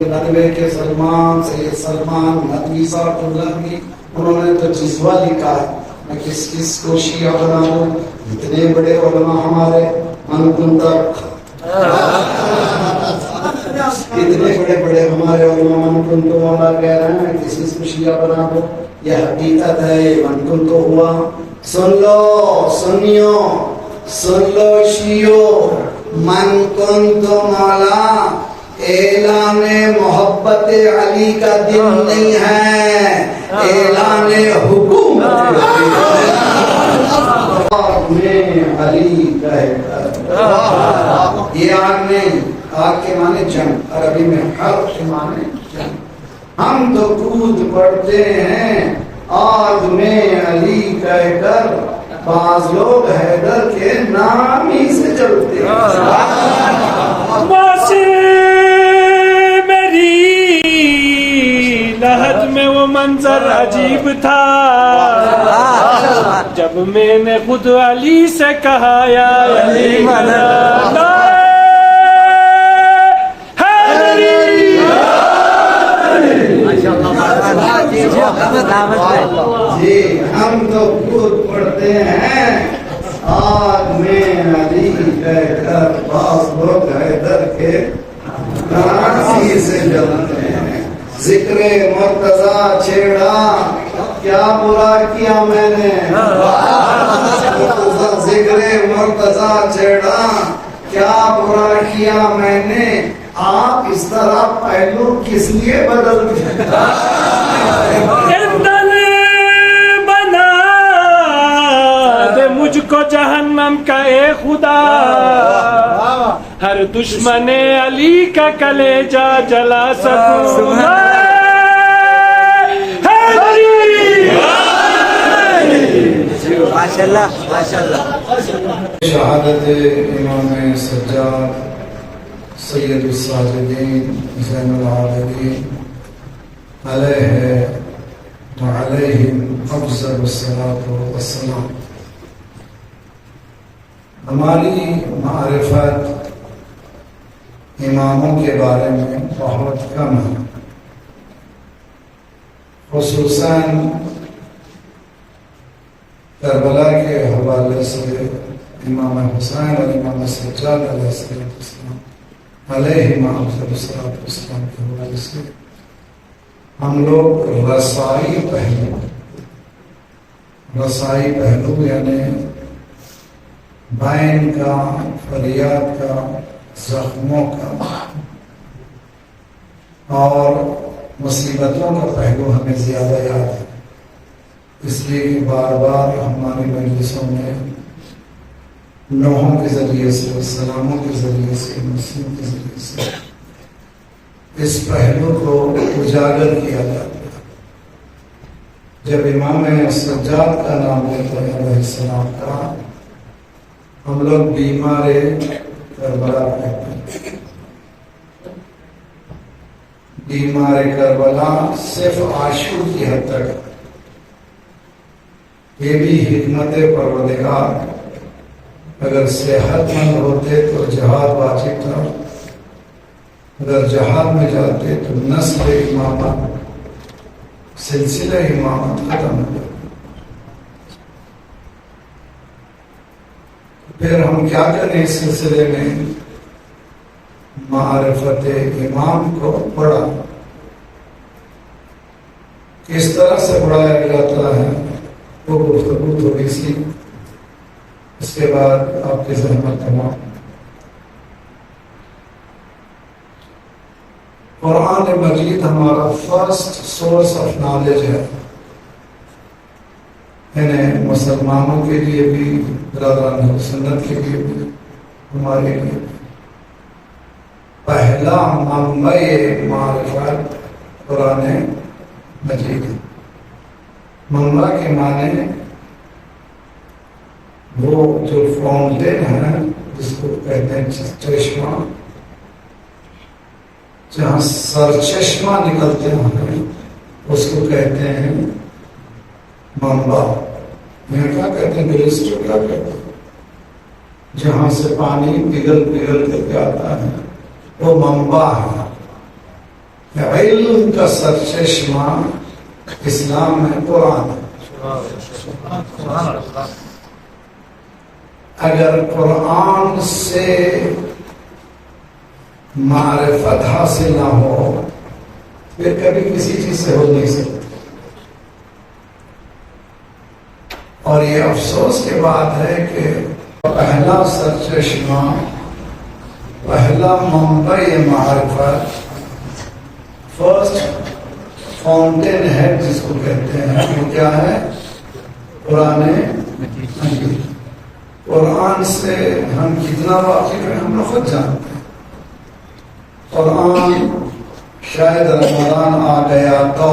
ندوے کے سلمان سید سلمان ندوی صاحب اللہ، انہوں نے تو جذبہ لکھا ہے. میں کس کو شیعہ بنا دوں؟ اتنے بڑے علماء ہمارے من کنتر، اتنے بڑے ہمارے علماء من کنتو مولا کہہ رہے ہیں کس کو شیعہ بنا دو. یہ حقیقت ہے، یہ من کنتو ہوا. سن لو سنیو، سن لو شیعو، من کنتو مولا اعلان محبت علی کا دن نہیں ہے، اعلان حکومت میں علی کہہ کر. یہ آگ نہیں، آگ کے معنی جنگ، عربی میں حرب کے معنی جنگ. ہم تو کود پڑتے ہیں آگ میں علی کہہ کر، بعض لوگ حیدر کے نام ہی سے جلتے ہیں. لحد میں وہ منظر عجیب تھا جب میں نے خود علی سے کہا یا علی جی ہم تو خود پڑھتے ہیں آگ میں علی کہہ کر، بعض لوگ حیدر کے ناسی سے جلتے ہیں. ذکر مرتضی چھیڑا کیا برا کیا میں نے، ذکر مرتضی چھیڑا کیا برا کیا میں نے. آپ اس طرح پہلو کس لیے بدل بنا دے مجھ کو جہنم کا اے خدا، ہر دشمن علی کا کلیجہ جلا سکوں. شہادت امام سجاد سید الساجدین زین العابدین علیہ وعلیہم افضل الصلاۃ والسلام. ہماری معرفت اماموں کے بارے میں بہت کم ہے، خصوصاً کربلا کے حوالے سے امام حسین اور امام سجاد علیہ السلام علیہ افضل الصلاۃ والسلام کے حوالے سے ہم لوگ رسائی پہلو یعنی بین کا، فریاد کا، زخموں کا اور مصیبتوں کا پہلو ہمیں زیادہ یاد ہے. اس لیے کہ بار بار ہماری مجلسوں میں نوحوں کے ذریعے سے، سلاموں کے ذریعے سے، مسیحوں کے ذریعے سے اس پہلو کو اجاگر کیا جاتا ہے. جب امام سجاد کا نام لیتے ہیں علیہ السلام کا، ہم لوگ بیمار کربلا کہتے ہیں. بیمار کربلا صرف عاشور کی حد تک. یہ بھی حکمت پروردگار، اگر صحت مند ہوتے تو جہاد واجب تھا، اگر جہاد میں جاتے تو نسل امامت، سلسلہ امامت ختم ہو جاتا. پھر ہم کیا کریں اس سلسلے میں؟ معرفت امام کو پڑھا. کس طرح سے پڑھایا جاتا ہے وہ گفتگو تھوڑی سی، اس کے بعد آپ کی زحمت تمام. قرآن مجید ہمارا فرسٹ سورس آف نالج ہے، یعنی مسلمانوں کے لیے بھی، برادران سنت کے لیے بھی، ہمارے لیے بھی. پہلا منبع معرفت قرآن مجید ہے. منبع کے معنی وہ جو فاؤنٹین ہے جس کو کہتے ہیں چشمہ، جہاں سرچشمہ نکلتے ہیں اس کو کہتے ہیں منبع. یہاں کیا کہتے ہیں؟ گلسٹر کیا کہتے ہیں؟ جہاں سے پانی پگھل کر کے آتا ہے وہ منبع ہے. علم کا سرچشمہ اسلام میں قرآن ہے. اگر قرآن سے معرفت حاصل نہ ہو پھر کبھی کسی چیز سے ہو نہیں سکتی. اور یہ افسوس کی بات ہے کہ پہلا سرچشمہ، پہلا منبع معرفت، فرسٹ فاؤنٹین ہیڈ جس کو کہتے ہیں، وہ کیا ہے؟ قرآن مجید. قرآن سے ہم کتنا واقف ہیں ہم لوگ خود جانتے ہیں. قرآن شاید رمضان آ گیا تو،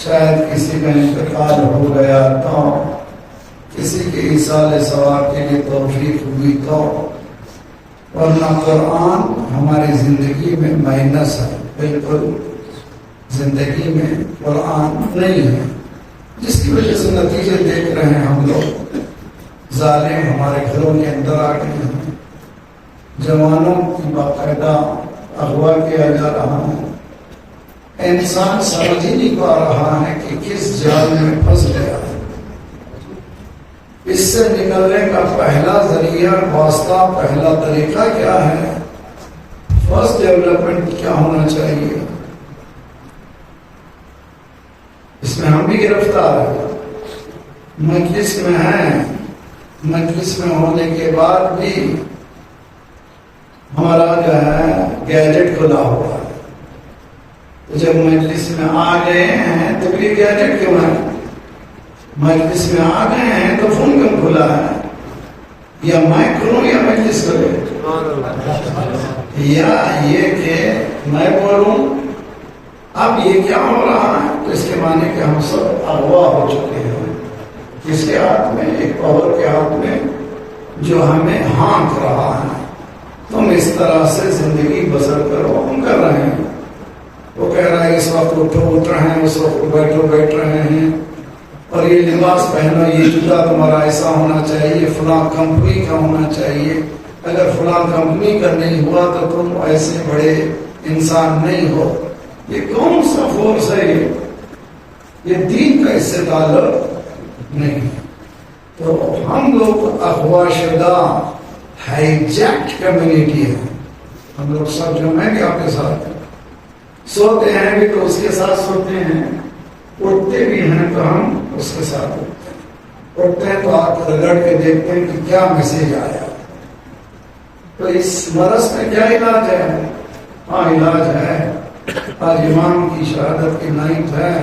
شاید کسی کا انتقال ہو گیا تو، کسی کے ایصال ثواب کے لیے توفیق ہوئی تو، ورنہ قرآن ہماری زندگی میں مائنس ہے. بالکل زندگی میں قرآن نہیں ہے، جس کی وجہ سے نتیجے دیکھ رہے ہیں ہم لوگ. ظالم ہمارے گھروں کے اندر آ گئے ہیں، جوانوں کی باقاعدہ اغوا کیا جا رہا ہے. انسان سمجھ ہی نہیں پا رہا ہے کہ کس جال میں پھنس گیا ہے. اس سے نکلنے کا پہلا ذریعہ، واسطہ، پہلا طریقہ کیا ہے؟ فرسٹ ڈیولپمنٹ کیا ہونا چاہیے؟ اس میں ہم بھی گرفتار ہیں. مجلس میں ہیں، مجلس میں ہونے کے بعد بھی ہمارا جو ہے گیجٹ کھلا ہوا ہے. تو جب مجلس میں آ گئے ہیں تو بھی گیجٹ کیوں ہے؟ مجلس میں آ گئے ہیں تو فون کیوں کھلا ہے؟ یا میں کروں یا مجلس کرے؟ یا یہ کہ میں بولوں؟ اب یہ کیا ہو رہا ہے؟ تو اس کے معنی کہ ہم سب اغوا ہو چکے ہیں. کس کے ہاتھ میں؟ ایک پاور کے ہاتھ میں جو ہمیں ہانک رہا ہے. تم اس طرح سے زندگی بسر کرو. ہم کر رہے ہیں. وہ کہہ رہا ہے اس وقت اٹھو اٹھ رہے ہیں، اس وقت بیٹھو بیٹھ رہے ہیں، اور یہ لباس پہنو، یہ جوتا تمہارا ایسا ہونا چاہیے، فلاں کمپنی کا ہونا چاہیے. اگر فلاں کمپنی کا نہیں ہوا تو تم ایسے بڑے انسان نہیں ہو. یہ کون سا فورس ہے؟ یہ دین کا اس سے تعلق نہیں. تو ہم لوگ اغوا شدہ ہائیجیکٹ کمیونٹی ہے. ہم لوگ سب جو میں بھی آپ کے ساتھ سوتے ہیں بھی تو اس کے ساتھ سوتے ہیں، اٹھتے بھی ہیں تو ہم اس کے ساتھ اٹھتے ہیں. اٹھتے ہیں تو آپ رگڑ کے دیکھتے ہیں کہ کیا میسج آیا. تو اس مرض میں کیا علاج ہے؟ ہاں علاج ہے. آج امام کی شہادت کی نائٹ ہے.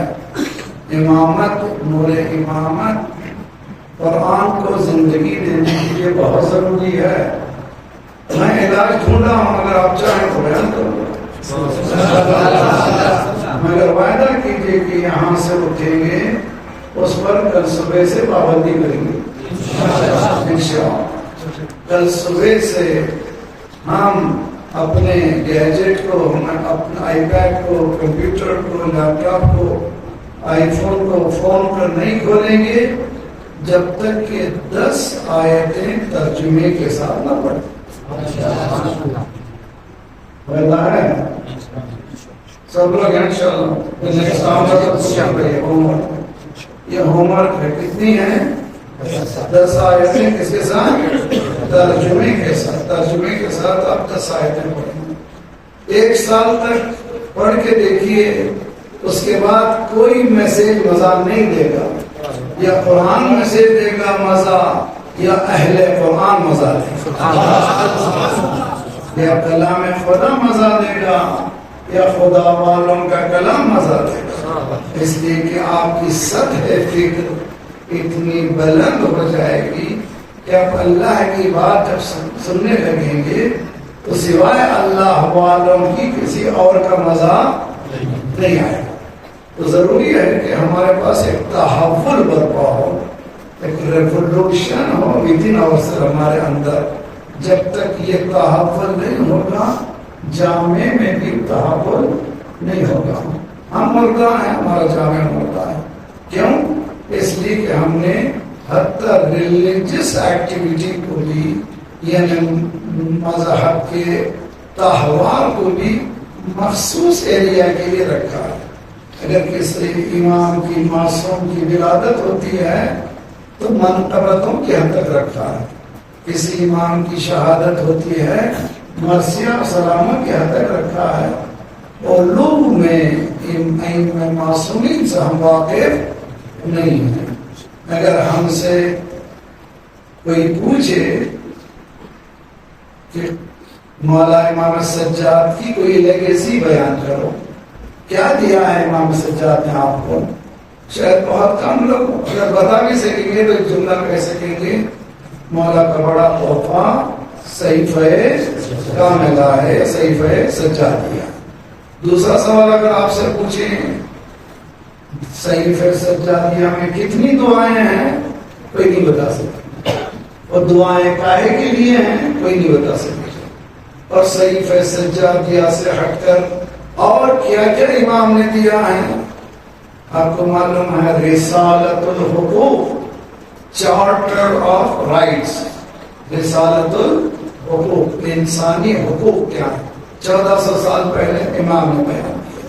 امامت، نور امامت قرآن کو زندگی دینے کے لیے بہت ضروری ہے. میں علاج ڈھونڈا ہوں، اگر آپ چاہیں تو بیان کروں. مگر وعدہ کیجیے کہ یہاں سے اٹھیں گے اس پر کل صبح سے پابندی کریں گے انشاءاللہ. کل صبح سے ہم اپنے گیجٹ کو، اپنے آئی پیڈ کو، کمپیوٹر کو، لیپ ٹاپ کو، آئی فون کو، فون پر نہیں کھولیں گے جب تک کہ 10 آیتیں ترجمے کے ساتھ نہ پڑھیں. وعدہ ہے سب لوگ انشاءاللہ. یہ ہوم ورک ہے. کتنی ہے؟ 10 آیتیں. کس کے ساتھ؟ ترجمے کے ساتھ. ترجمے کے ساتھ آپ 10 آیتیں پڑھیں. 1 سال تک پڑھ کے دیکھیے، اس کے بعد کوئی میسج مزہ نہیں دے گا. یا قرآن میسج دے گا مزہ، یا اہل قرآن مزہ دے گا. یا کلام خدا مزہ دے گا، یا خدا والوں کا کلام مزہ دے گا. اس لیے کہ آپ کی سطح فکر اتنی بلند ہو جائے گی کہ آپ اللہ کی بات جب سننے لگیں گے تو سوائے اللہ والوں کی کسی اور کا مزہ نہیں آئے گا. تو ضروری ہے کہ ہمارے پاس ایک تحول برپا ہو، ایک ریولوشن ہو ودن اوسر ہمارے اندر. جب تک یہ تحول نہیں ہوگا جامع میں بھی تحول نہیں ہوگا. ہم مردہ ہیں، ہمارا جامع مردہ ہے. کیوں؟ اس لیے کہ ہم نے حتی ریلیجس ایکٹیویٹی کو بھی، یعنی مذہب کے تہوار کو بھی مخصوص ایریا کے لیے رکھا ہے. اگر کسی امام کی معصوم کی ولادت ہوتی ہے تو منقبتوں کے حد تک رکھا ہے. کسی امام کی شہادت ہوتی ہے مرثیہ سلامہ کے حد تک رکھا ہے. اور لوگ میں معصومین سے ہم واقف نہیں ہیں. اگر ہم سے کوئی پوچھے کہ مولا امام سجاد کی کوئی لیگیسی بیان کرو، کیا دیا ہے امام سجاد نے آپ کو، شاید بہت کم لوگ اگر بتا بھی سکیں گے تو ایک جملہ کہہ سکیں گے مولا کا بڑا تحفہ صحیفہ کاملہ ہے، صحیفہ سجادیہ. دوسرا سوال اگر آپ سے پوچھیں صحیفہ سجادیہ میں کتنی دعائیں ہیں، کوئی نہیں بتا سکتا. اور دعائیں کاہے کے لیے ہیں، کوئی نہیں بتا سکتا. اور صحیفہ سجادیہ سے ہٹ کر اور کیا کیا امام نے دیا ہے آپ کو معلوم ہے. رسالت الحقوق، چارٹر آف رائٹس. رسالت الحقوق، انسانی حقوق کیا ہے، 1400 سال پہلے امام نے بیان کیا.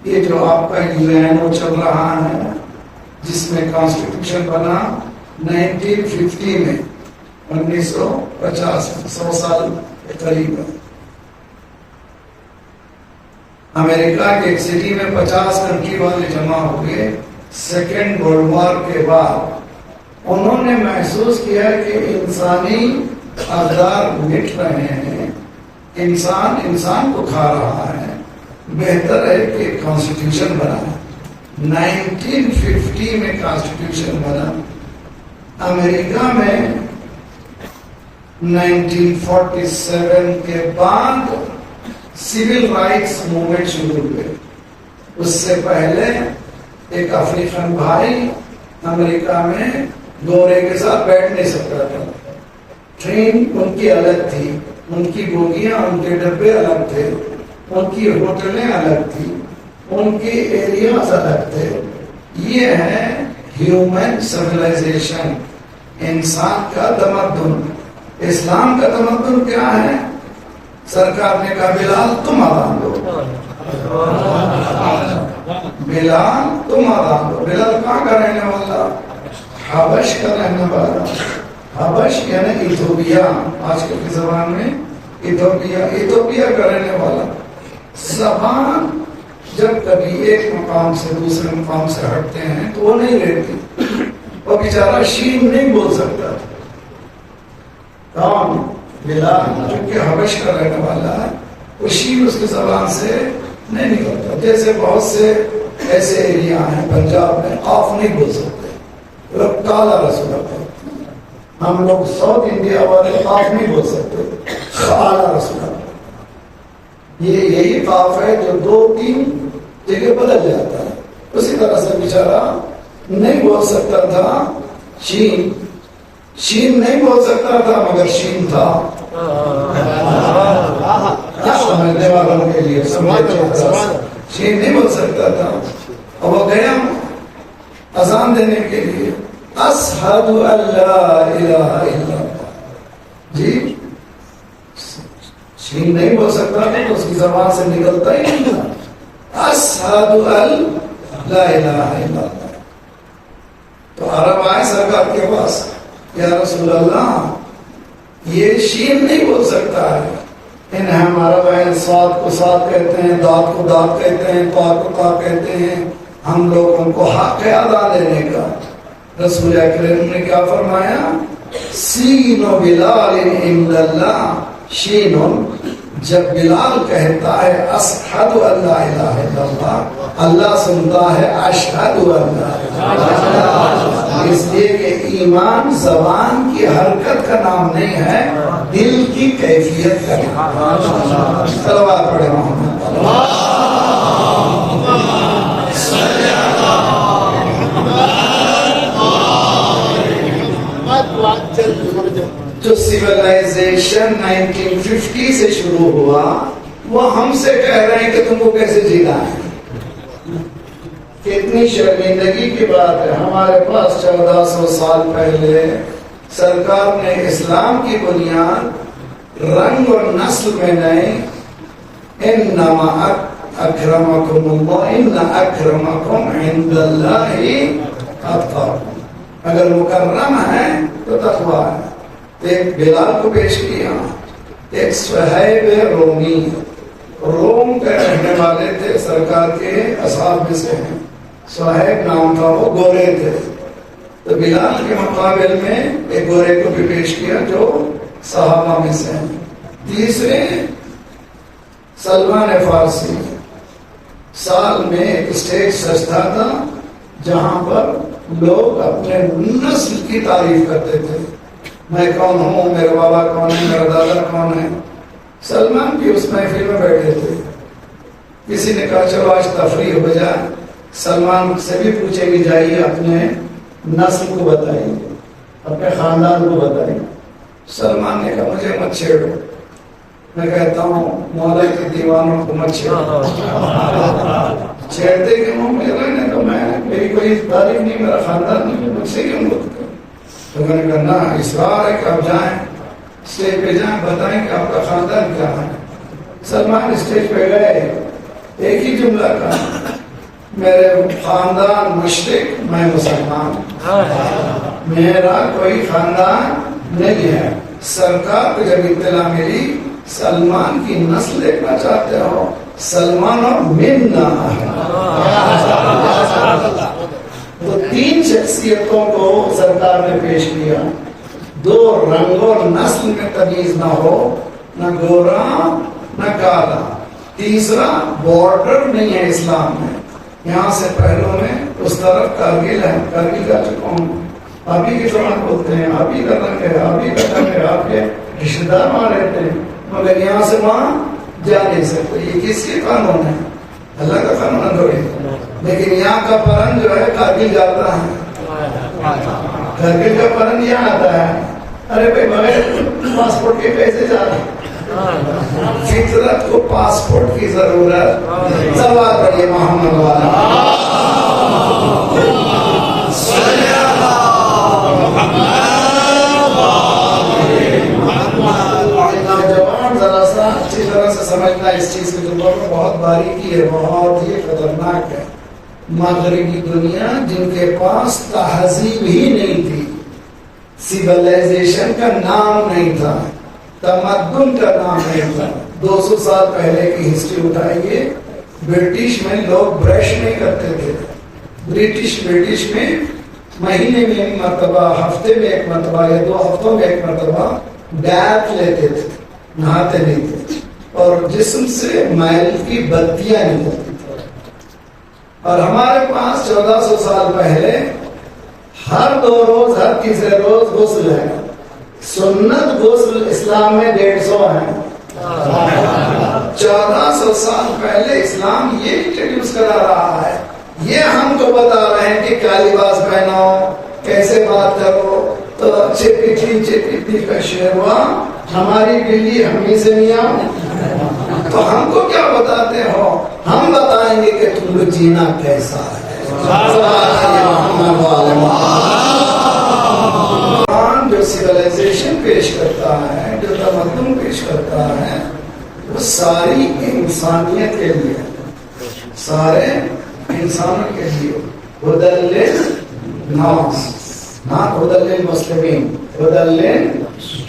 یہ جو آپ کا انگلینڈ وہ چل رہا ہے جس میں کانسٹیٹیوشن بنا 1950 میں، 1950 100 سال کے قریب ہے. امریکہ کے ایک سٹی میں 50 کنٹری والے جمع ہوئے. سیکنڈ ورلڈ وار کے بعد انہوں نے محسوس کیا کہ انسانی اقدار مٹ رہے ہیں، انسان کو کھا رہا ہے، بہتر ہے کہ کانسٹیٹیوشن بنا. 1950 میں کانسٹیٹیوشن بنا. امریکہ میں 1947 کے بعد سول رائٹس موومنٹ شروع ہوئے. اس سے پہلے ایک افریقن بھائی امریکہ میں گورے کے ساتھ بیٹھ نہیں سکتا تھا. ٹرین ان کی الگ تھی، ان کی بوگیاں، ان کے ڈبے الگ تھے، ان کی ہوٹلیں الگ تھی، ان کے ایریاز الگ تھے. یہ ہے ہیومن سویلائزیشن، انسان کا تمدن. اسلام کا تمدن کیا ہے؟ سرکار نے کہا بلال تم اذان دو، بلال تم اذان دو. بلال کہاں کا رہنے والا؟ حبش کا رہنے والا. حبش یعنی ایتھوپیا، آج کل کی زبان میں ایتھوپیا کا رہنے والا. زبان جب کبھی ایک مقام سے دوسرے مقام سے ہٹتے ہیں تو وہ نہیں رہتی. وہ بیچارہ شین نہیں بول سکتا تھا. کون؟ بلال، چونکہ حبش کا رہنے والا ہے، وہ شین اس کی زبان سے نہیں نکلتا. جیسے بہت سے ایسے ایریا ہیں پنجاب میں قاف نہیں بول سکتے، لوگ کالا رسولہ پڑھتے ہیں. ہم لوگ ساؤتھ انڈیا والے قاف نہیں بول سکتے، کالا رسولہ. یہی قاف ہے جو 2-3 جگہ بدل جاتا ہے. اسی طرح سے بیچارہ نہیں بول سکتا تھا شین نہیں بول سکتا تھا مگر شین تھا. سمجھنے والوں کے لیے شین نہیں بول سکتا تھا. اور وہ گیا اذان دینے کے لیے، اشہد ان لا الہ الا اللہ. جی شین نہیں بول سکتا تھا تو اس کی زبان سے نکلتا ہی نہیں تھا. اشہد ان لا الہ الا اللہ. تو عرب آئے سرکار کے پاس، یا رسول اللہ یہ شین نہیں بول سکتا ہے. انہیں ہمارا بہن سات کو سات کہتے ہیں، دات کو دات کہتے ہیں، تا کو تا کہتے ہیں. ہم لوگ ان کو حق ہے ادا لینے کا. رسول اکرم نے کیا فرمایا؟ سین و بلال عند اللہ شین. جب بلال کہتا ہے اشہد ان لا الہ الا اللہ، اللہ سنتا ہے اشہد ان لا الہ الا اللہ. اس لیے کہ ایمان زبان کی حرکت کا نام نہیں ہے، دل کی کیفیت کا نام. صلوات پڑھے محمد. جو سیولائزیشن 1950 سے شروع ہوا وہ ہم سے کہہ رہے ہیں کہ تم کو کیسے جینا ہے. کتنی شرمندگی کی بات ہے. ہمارے پاس 1400 سال پہلے سرکار نے اسلام کی بنیاد رنگ اور نسل میں نہیں، انما اکرمکم اللہ ان اکرمکم عند اللہ اتقاکم. اگر مکرم ہے تو تقویٰ ہے. ایک بلال کو پیش کیا. ایک صہیب رومی، روم کے رہنے والے تھے، سرکار کے اصحاب میں سے ہیں. صہیب نام تھا، وہ گورے تھے. تو بلال کے مقابل میں ایک گورے کو بھی پیش کیا جو صحابہ میں سے ہیں. تیسرے سلمان فارسی. سال میں ایک اسٹیج سجتا تھا جہاں پر لوگ اپنے نسل کی تعریف کرتے تھے. میں کون ہوں، میرا بابا کون ہے، میرا دادا کون ہے. سلمان بھی اس محفل میں بیٹھے تھے. کسی نے کہا چلو آج تفریح ہو جائے، سلمان سے بھی پوچھیں گے، جائیے اپنے نسل کو بتائیے، اپنے خاندان کو بتائیے. سلمان نے کہا مجھے مت چھیڑو. میں کہتا ہوں مولا کے دیوانوں کو مت چھیڑو. چھیڑتے کہ مجھے رہنے تو میں میری کوئی تعریف نہیں، میرا خاندان نہیں، مجھ سے کیوں بولتے. تو میں نے کہا نہ، اصرار ہے کہ آپ جائیں، اسٹیج پہ جائیں، بتائیں کہ آپ کا خاندان کیا ہے. سلمان اسٹیج پہ گئے، ایک ہی جملہ کہا، میرے خاندان مشرق، میں مسلمان، میرا کوئی خاندان نہیں ہے. سرکار کو جب اطلاع ملی سلمان کی نسل دیکھنا چاہتے ہو، سلمان اور منا ہے. تو تین شخصیتوں کو سرکار نے پیش کیا. دو رنگ اور نسل میں تمیز نہ ہو، نہ گورا نہ کالا. تیسرا بارڈر نہیں ہے اسلام میں. یہاں سے پہلوں میں اس طرف کارگل ہے، کارگل کا چکا ہوں، آپ ہی کی زبان بولتے ہیں، آپ ہی کا رنگ ہے، آپ ہی کا ٹنگ ہے، آپ کے رشتے دار وہاں رہتے ہیں، مگر یہاں سے وہاں جا نہیں سکتے. یہ کس کے قانون ہے؟ اللہ کا قانون تھوڑی. لیکن یہاں کا پرن جو ہے کارگل جاتا ہے، کارگل کا پرن یہاں آتا ہے. ارے بھائی بغیر پاسپورٹ کے کیسے جا رہے ہیں؟ فطرت کو پاسپورٹ کی ضرورت. سوال پڑھیے محمد والا. جوان ذرا سا اچھی طرح سے سمجھنا اس چیز کے اوپر بہت باریکی ہے، بہت ہی خطرناک ہے. مغربی دنیا جن کے پاس تہذیب ہی نہیں تھی، سیولائزیشن کا نام نہیں تھا، تمدن کا نام نہیں تھا. 200 سال پہلے کی ہسٹری اٹھائیے. برٹش میں لوگ برش نہیں کرتے تھے. برٹش میں مہینے میں ایک مرتبہ، ہفتے میں ایک مرتبہ یا 2 ہفتوں میں ایک مرتبہ بیت لیتے تھے، نہاتے نہیں تھے، اور جسم سے میل کی بتیاں نکلتی تھی. اور ہمارے پاس 1400 سال پہلے ہر 2 روز، ہر تیسرے روز غسل ہے. سنت غسل اسلام میں 150 ہے. 1400 سال پہلے اسلام یہ انٹروڈیوس کرا رہا ہے. یہ ہم کو بتا رہے ہیں کہ کیا لباس پہنو، کیسے بات کرو. تو چپی کا شیروا، ہماری بلی ہمیں سے میاں. تو ہم کو کیا بتاتے ہو؟ ہم بتائیں گے کہ تم کو جینا کیسا ہے. جو سیولائزیشن پیش کرتا ہے، جو تمدن پیش کرتا ہے، وہ ساری انسانیت کے لیے، سارے انسانوں کے لیے. ہدی للناس، نہ ہدی للمسلمین، ہدی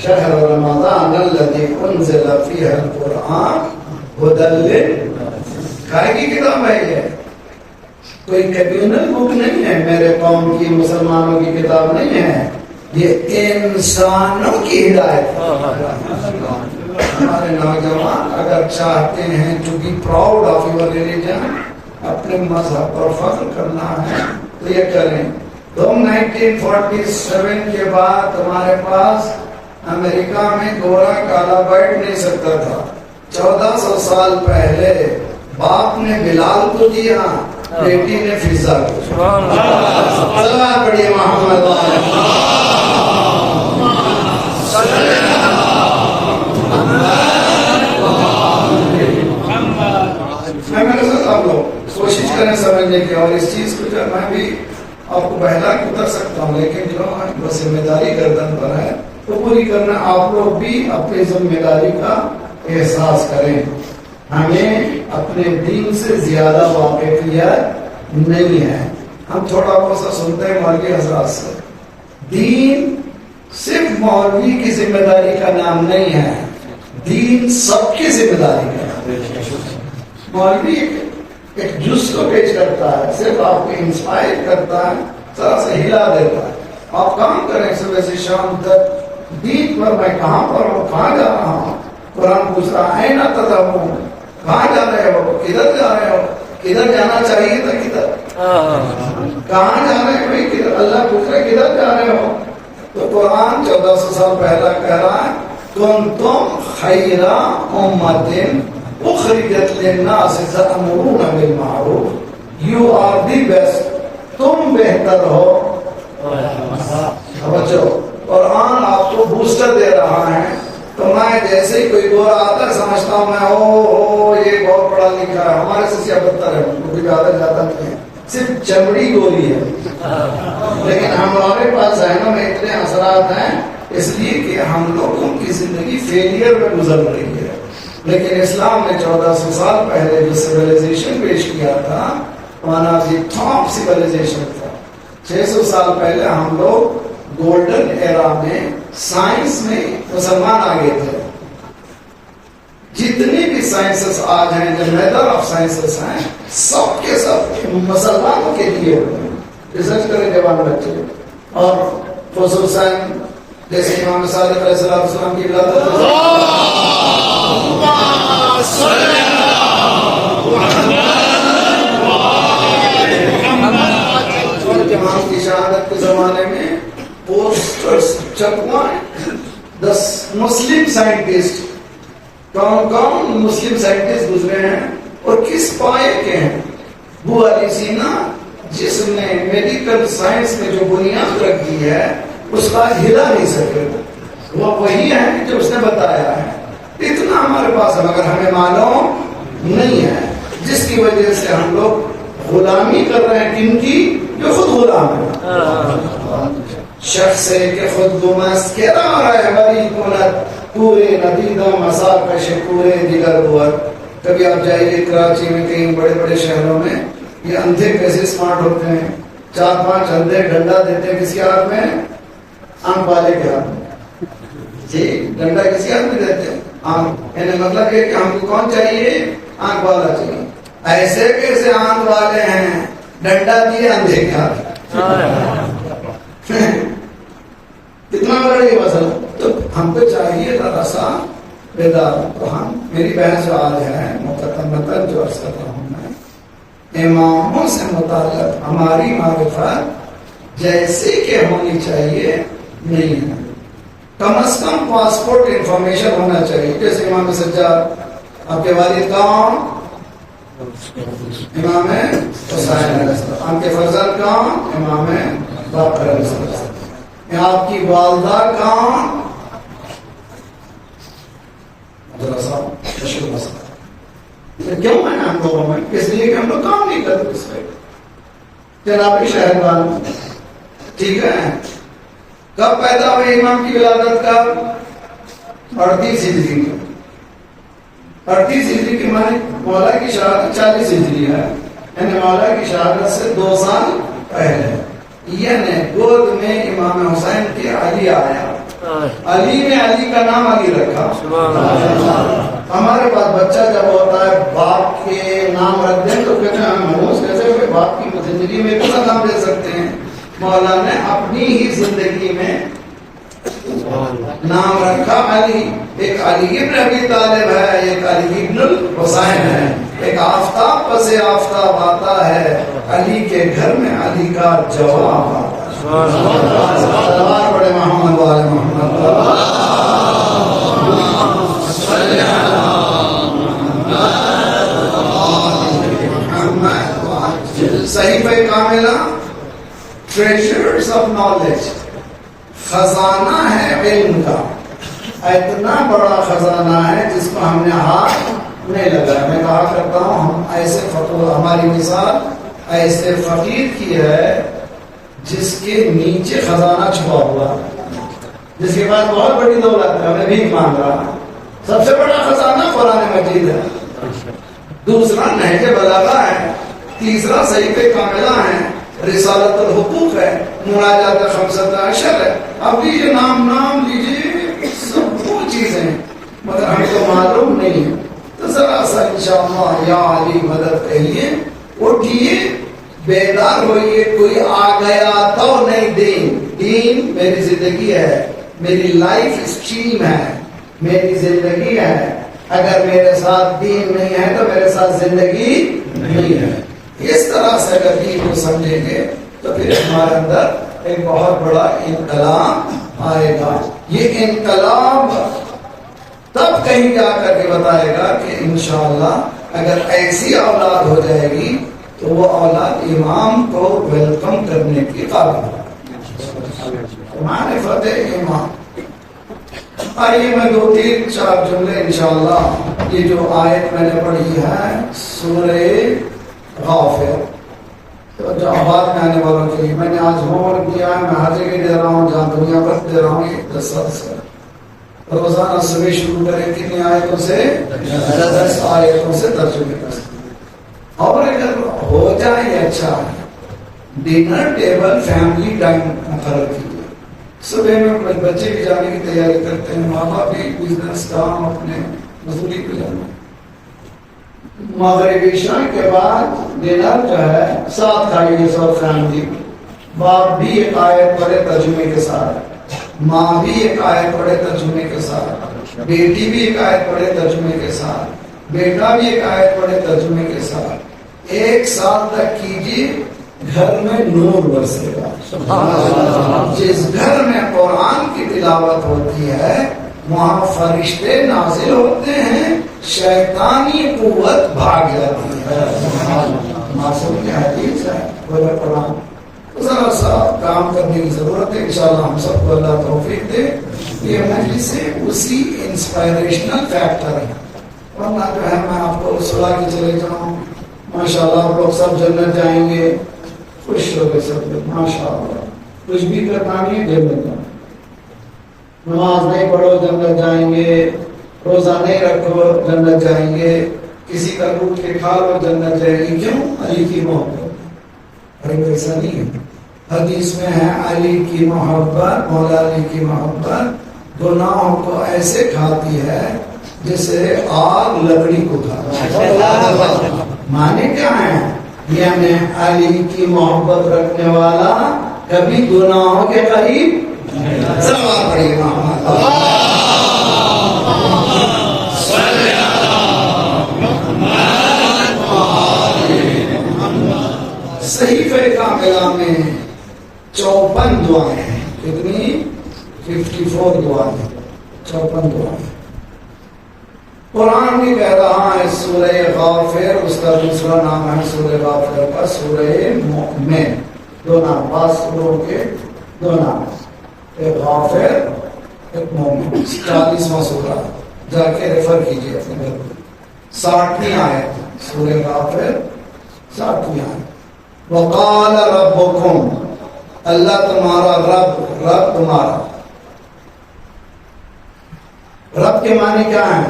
شہر رمضان الذی انزل فیہ القرآن ہدی. کائے کی کتاب ہے یہ؟ کوئی کمیونل بک نہیں ہے، میرے قوم کی مسلمانوں کی کتاب نہیں ہے. یہ انسانوں کی ہدایت. ہمارے نوجوان اگر چاہتے ہیں to be proud of your religion, اپنے مذہب پر فخر کرنا ہے تو یہ کریں. تم 1947 کے بعد تمہارے پاس امریکہ میں گورا کالا بیٹھ نہیں سکتا تھا. 1400 سال پہلے باپ نے بلال کو دیا، بیٹی نے فضا کو. سلام پڑھیے محمد آپ لوگ کوشش کریں سمجھنے کی. اور اس چیز کو جو میں بھی آپ کو بہلا کے اتر سکتا ہوں، لیکن جو ذمہ داری گردن پر ہے تو پوری کرنا. آپ لوگ بھی اپنی ذمہ داری کا احساس کریں. ہمیں اپنے دین سے زیادہ واقفیت نہیں ہے. ہم تھوڑا بہت سا سنتے ہیں مولوی حضرات سے. دین صرف مولوی کی ذمہ داری کا نام نہیں ہے, دین سب کی ذمہ داری کا نام ہے. مولوی ایک جز کو پیش کرتا ہے, صرف آپ کو انسپائر کرتا ہے, ذرا سے ہلا دیتا ہے. آپ کام کریں صبح سے شام تک دین پر. میں کہاں پر ہوں, کہاں جا رہا ہوں. قرآن پوچھ رہا ہے نا تدعون, کہاں جا رہے ہو, کدھر جا رہے ہو, کدھر جانا چاہیے تھا, کدھر کہاں جا رہے ہیں, کدھر. اللہ پوچھ رہے کدھر جا رہے ہو. تو قرآن 1400 سال پہلا کہہ رہا ہے کنتم خیر امۃ اخرجت للناس تأمرون بالمعروف, یو آر دی بیسٹ, تم بہتر ہو. بچو قرآن آپ کو بوسٹر دے رہا ہے. تو میں جیسے ہی کوئی گورا آتا ہے سمجھتا ہوں میں او یہ بہت پڑھا لکھا ہے, ہمارے سے سیاہ بدتر ہے, کوئی زیادہ جاتا نہیں ہے, صرف چمڑی گوری ہے. لیکن ہمارے پاس ذہنوں میں اتنے اثرات ہیں اس لیے کہ ہم لوگوں کی زندگی فیلئر میں گزر رہی ہے. لیکن اسلام نے 1400 سال پہلے جو سیولائزیشن پیش کیا تھا مانا جی ٹاپ سیولائزیشن تھا. 600 سال پہلے ہم لوگ گولڈن ایرا میں سائنس میں مسلمان آگے تھے. جتنی بھی سائنسز آج ہیں, جو میتھڈ آف سائنسز ہیں, سب کے سب مسلمانوں کے لیے ہوئے. ریسرچ کریں جوان بچے. اور خصوصاً جیسے امام صادق علیہ السلام کی ولادت امام کی شہادت کے زمانے میں پوسٹرز چھپوائیں. 10 مسلم سائنٹسٹ, کون مسلم سائنٹسٹ گزرے ہیں اور کس پائے کے ہیں. ابو علی سینا جس نے میڈیکل سائنس میں جو بنیاد رکھی ہے اس کا ہلا نہیں سکے, وہ وہی ہے جو اس نے بتایا ہے. اتنا ہمارے پاس ہے مگر ہمیں معلوم نہیں ہے, جس کی وجہ سے ہم لوگ غلامی کر رہے ہیں. کن کی؟ جو خود غلام ہے. شخص کہ خود گمست کے رہبری کنت پورے ندیدہ مساقش پورے دیگر بوت. کبھی آپ جائیے کراچی میں کہیں بڑے بڑے شہروں میں, یہ اندھے کیسے اسمارٹ ہوتے ہیں. 4-5 اندھے ڈنڈا دیتے ہیں کسی ہاتھ میں, آنکھ والے کے ہاتھ میں. جی ڈنڈا کسی ہاتھ میں دیتے ہیں آنکھ, یعنی مطلب یہ کہ ہم کو کون چاہیے, آنکھ والا چاہیے. ایسے کیسے آنکھ والے ہیں, ڈنڈا دیے اندھے کے ہاتھ. کتنا بڑا یہ مسئلہ. تو ہم کو چاہیے ذرا سا بیدار. تو ہم میری بحث جو آج ہے مقدمتاً جو عرض کر رہا ہوں میں, اماموں سے متعلق ہماری معرفت جیسے کہ ہونی چاہیے نہیں ہے. کم از کم پاسپورٹ انفارمیشن ہونا چاہیے. جیسے امام سجاد آپ کے والد کون, امام حسین علیہ السلام. آپ کے فرزند کون, امام باقر علیہ السلام. آپ کی والدہ کون, کیوں ہے ہم لوگوں میں, اس لیے کہ ہم لوگ کام نہیں کرتے اس پہ. جناب شہر والوں ٹھیک ہے. کب پیدا ہوئی امام کی ولادت کا, 38 ہجری میں. 38 ہجری کے معنی مولا کی شہادت 40 ہجری ہے, یعنی مولا کی شہادت سے 2 سال پہلے. یعنی گود میں امام حسین کے علی آیا, علی نے علی کا نام علی رکھا. ہمارے پاس بچہ جب ہوتا ہے باپ کے نام رکھ دیں تو کہتے ہیں ہم محمود کیسے ہوئے, باپ کی زندگی میں کیسا نام دے سکتے ہیں. مولا نے اپنی ہی زندگی میں نام رکھا علی. ایک علی ابن ابی طالب ہے, ایک علی ابن الحسین ہے. ایک آفتاب پس آفتاب آتا ہے, علی کے گھر میں علی کا جواب آتا ہے. سلوات پڑھے محمد والے محمد. صحیفہ کاملہ ٹریجرز آف نالج, خزانہ ہے علم کا. اتنا بڑا خزانہ ہے جس کو ہم نے ہاتھ نہیں لگا. میں کہا کرتا ہوں ہم ایسے ہماری مثال ایسے فقیر کی ہے جس کے نیچے خزانہ چھپا ہوا, جس کے پاس بہت بڑی دولت ہے, ہمیں بھیک مانگ رہا ہے. سب سے بڑا خزانہ قرآن مجید ہے. دوسرا نہج بلاغہ ہے، تیسرا صحیفہ کاملہ ہے، رسالت الحقوق ہے، مناجات خمسۃ عشر ہے. اب لیجیے نام لیجیے، سب وہ چیزیں مگر ہمیں تو معلوم نہیں ہے. تو ذرا سا انشاءاللہ یا علی مدد کہیے، اٹھیے بیدار ہوئیے. کوئی آ گیا تو نہیں. دین میری زندگی ہے، میری لائف اسٹریم ہے، میری زندگی ہے. اگر میرے ساتھ دین نہیں ہے تو میرے ساتھ زندگی نہیں ہے. اس طرح سے اگر دین کو سمجھیں گے تو پھر ہمارے اندر ایک بہت بڑا انقلاب آئے گا. یہ انقلاب تب کہیں جا کر کے بتائے گا کہ انشاءاللہ اگر ایسی اولاد ہو جائے گی تو وہ اولاد امام کو ویلکم کرنے کی قابل ہے. معرفت امام. آئیے میں 2-3-4 جملے انشاءاللہ یہ جو آیت میں نے پڑھی ہے سورہ غافر، تو جو آباد میں آنے والوں کے لیے میں نے آج ہوم ورک دیا ہے. میں ہر جگہ دے رہا ہوں، جہاں دنیا بھر دے رہا ہوں. یہ 10 سے روزانہ صبح شروع کریں. کتنی آیتوں سے؟ 10 آیتوں سے ترجمے کر سکتے. اور اگر ہو جائے اچھا ہے. ڈنر ٹیبل فیملی ٹائم مقرر کیجیے. صبح میں کچھ بچے بھی جانے کی تیاری کرتے ہیں، ماں باپ بھی بزنس کام اپنے مزدوری پہ جانا. مغرب عشاء کے بعد ڈنر جو ہے ساتھ کھائیے سب فیملی. باپ بھی ایک آیت پڑھے ترجمے کے ساتھ، ماں بھی ایک آیت پڑھے ترجمے کے ساتھ، بیٹی بھی ایک آیت پڑھے ترجمے کے ساتھ، بیٹا بھی ایک آیت پڑھے ترجمے کے ساتھ. 1 سال تک کیجیے، گھر میں نور برسے گا. جس گھر میں قرآن کی تلاوت ہوتی ہے وہاں فرشتے نازل ہوتے ہیں، شیطانی قوت بھاگ جاتی ہے. معصوم کی حدیث ہے بولے قرآن. ذرا سا کام کرنے کی ضرورت ہے. انشاءاللہ ہم سب کو اللہ توفیق دے. یہ مجلس سے اسی انسپائریشنل فیکٹر ہے. ورنہ جو ہے میں آپ کو سلا کے چلے جاؤں ماشاءاللہ آپ لوگ سب جنت جائیں گے، خوش ہو گئے سب لوگ ماشاءاللہ. کچھ بھی کرنا نہیں جنت جائیں. نماز نہیں پڑھو جنت جائیں گے، روزہ نہیں رکھو جنت جائیں گے، کسی کا لوٹ کے کھا لو جنت جائیں گے. کیوں؟ علی کی محبت. ارے ایسا نہیں ہے. حدیث میں ہے علی کی محبت، مولا علی کی محبت گناہوں کو ایسے کھاتی ہے جیسے آگ لکڑی کو کھاتی ہے. معنی کیا ہے؟ یعنی علی کی محبت رکھنے والا کبھی گناہوں کے قریب سلام پڑھیے صحیفہ کاملہ میں 54 دعائیں ہیں. کتنی؟ 54 دعائیں، 54 دعائیں. قرآن بھی کہہ رہا ہے سورہ غافر، اس کا دوسرا نام ہے سورہ غافر کا سورہ مومن. 2 نام، 5 سوروں کے 2 نام، ایک غافر ایک مومن. 40واں سورہ جا کے ریفر کیجیے اپنے گھر میں. 60ویں آیت سورہ غافر، 60ویں آیت. وقال ربکم، اللہ تمہارا رب تمہارا. رب کے معنی کیا ہے؟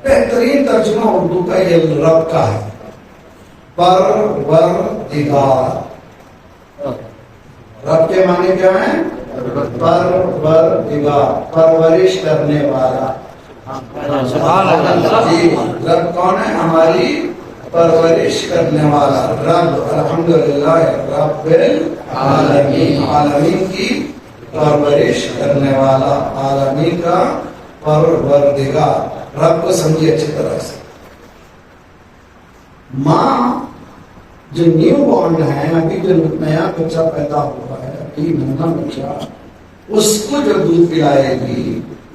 بہترین ترجمہ اردو کا یہ رب کا ہے، پروردگار. رب کے معنی کیا ہے؟ پروردگار، پرورش کرنے والا. جی رب کون ہے؟ ہماری پرورش کرنے والا رب. الحمدللہ رب العالمین، عالمین کی پرورش کرنے والا، عالمین کا پروردگار. رب کو سمجھیے اچھی طرح سے. ماں جو نیو بورن ہے، ابھی جو نیا بچہ پیدا ہوا ہے، ابھی نیا بچہ، اس کو جو دودھ پلائے گی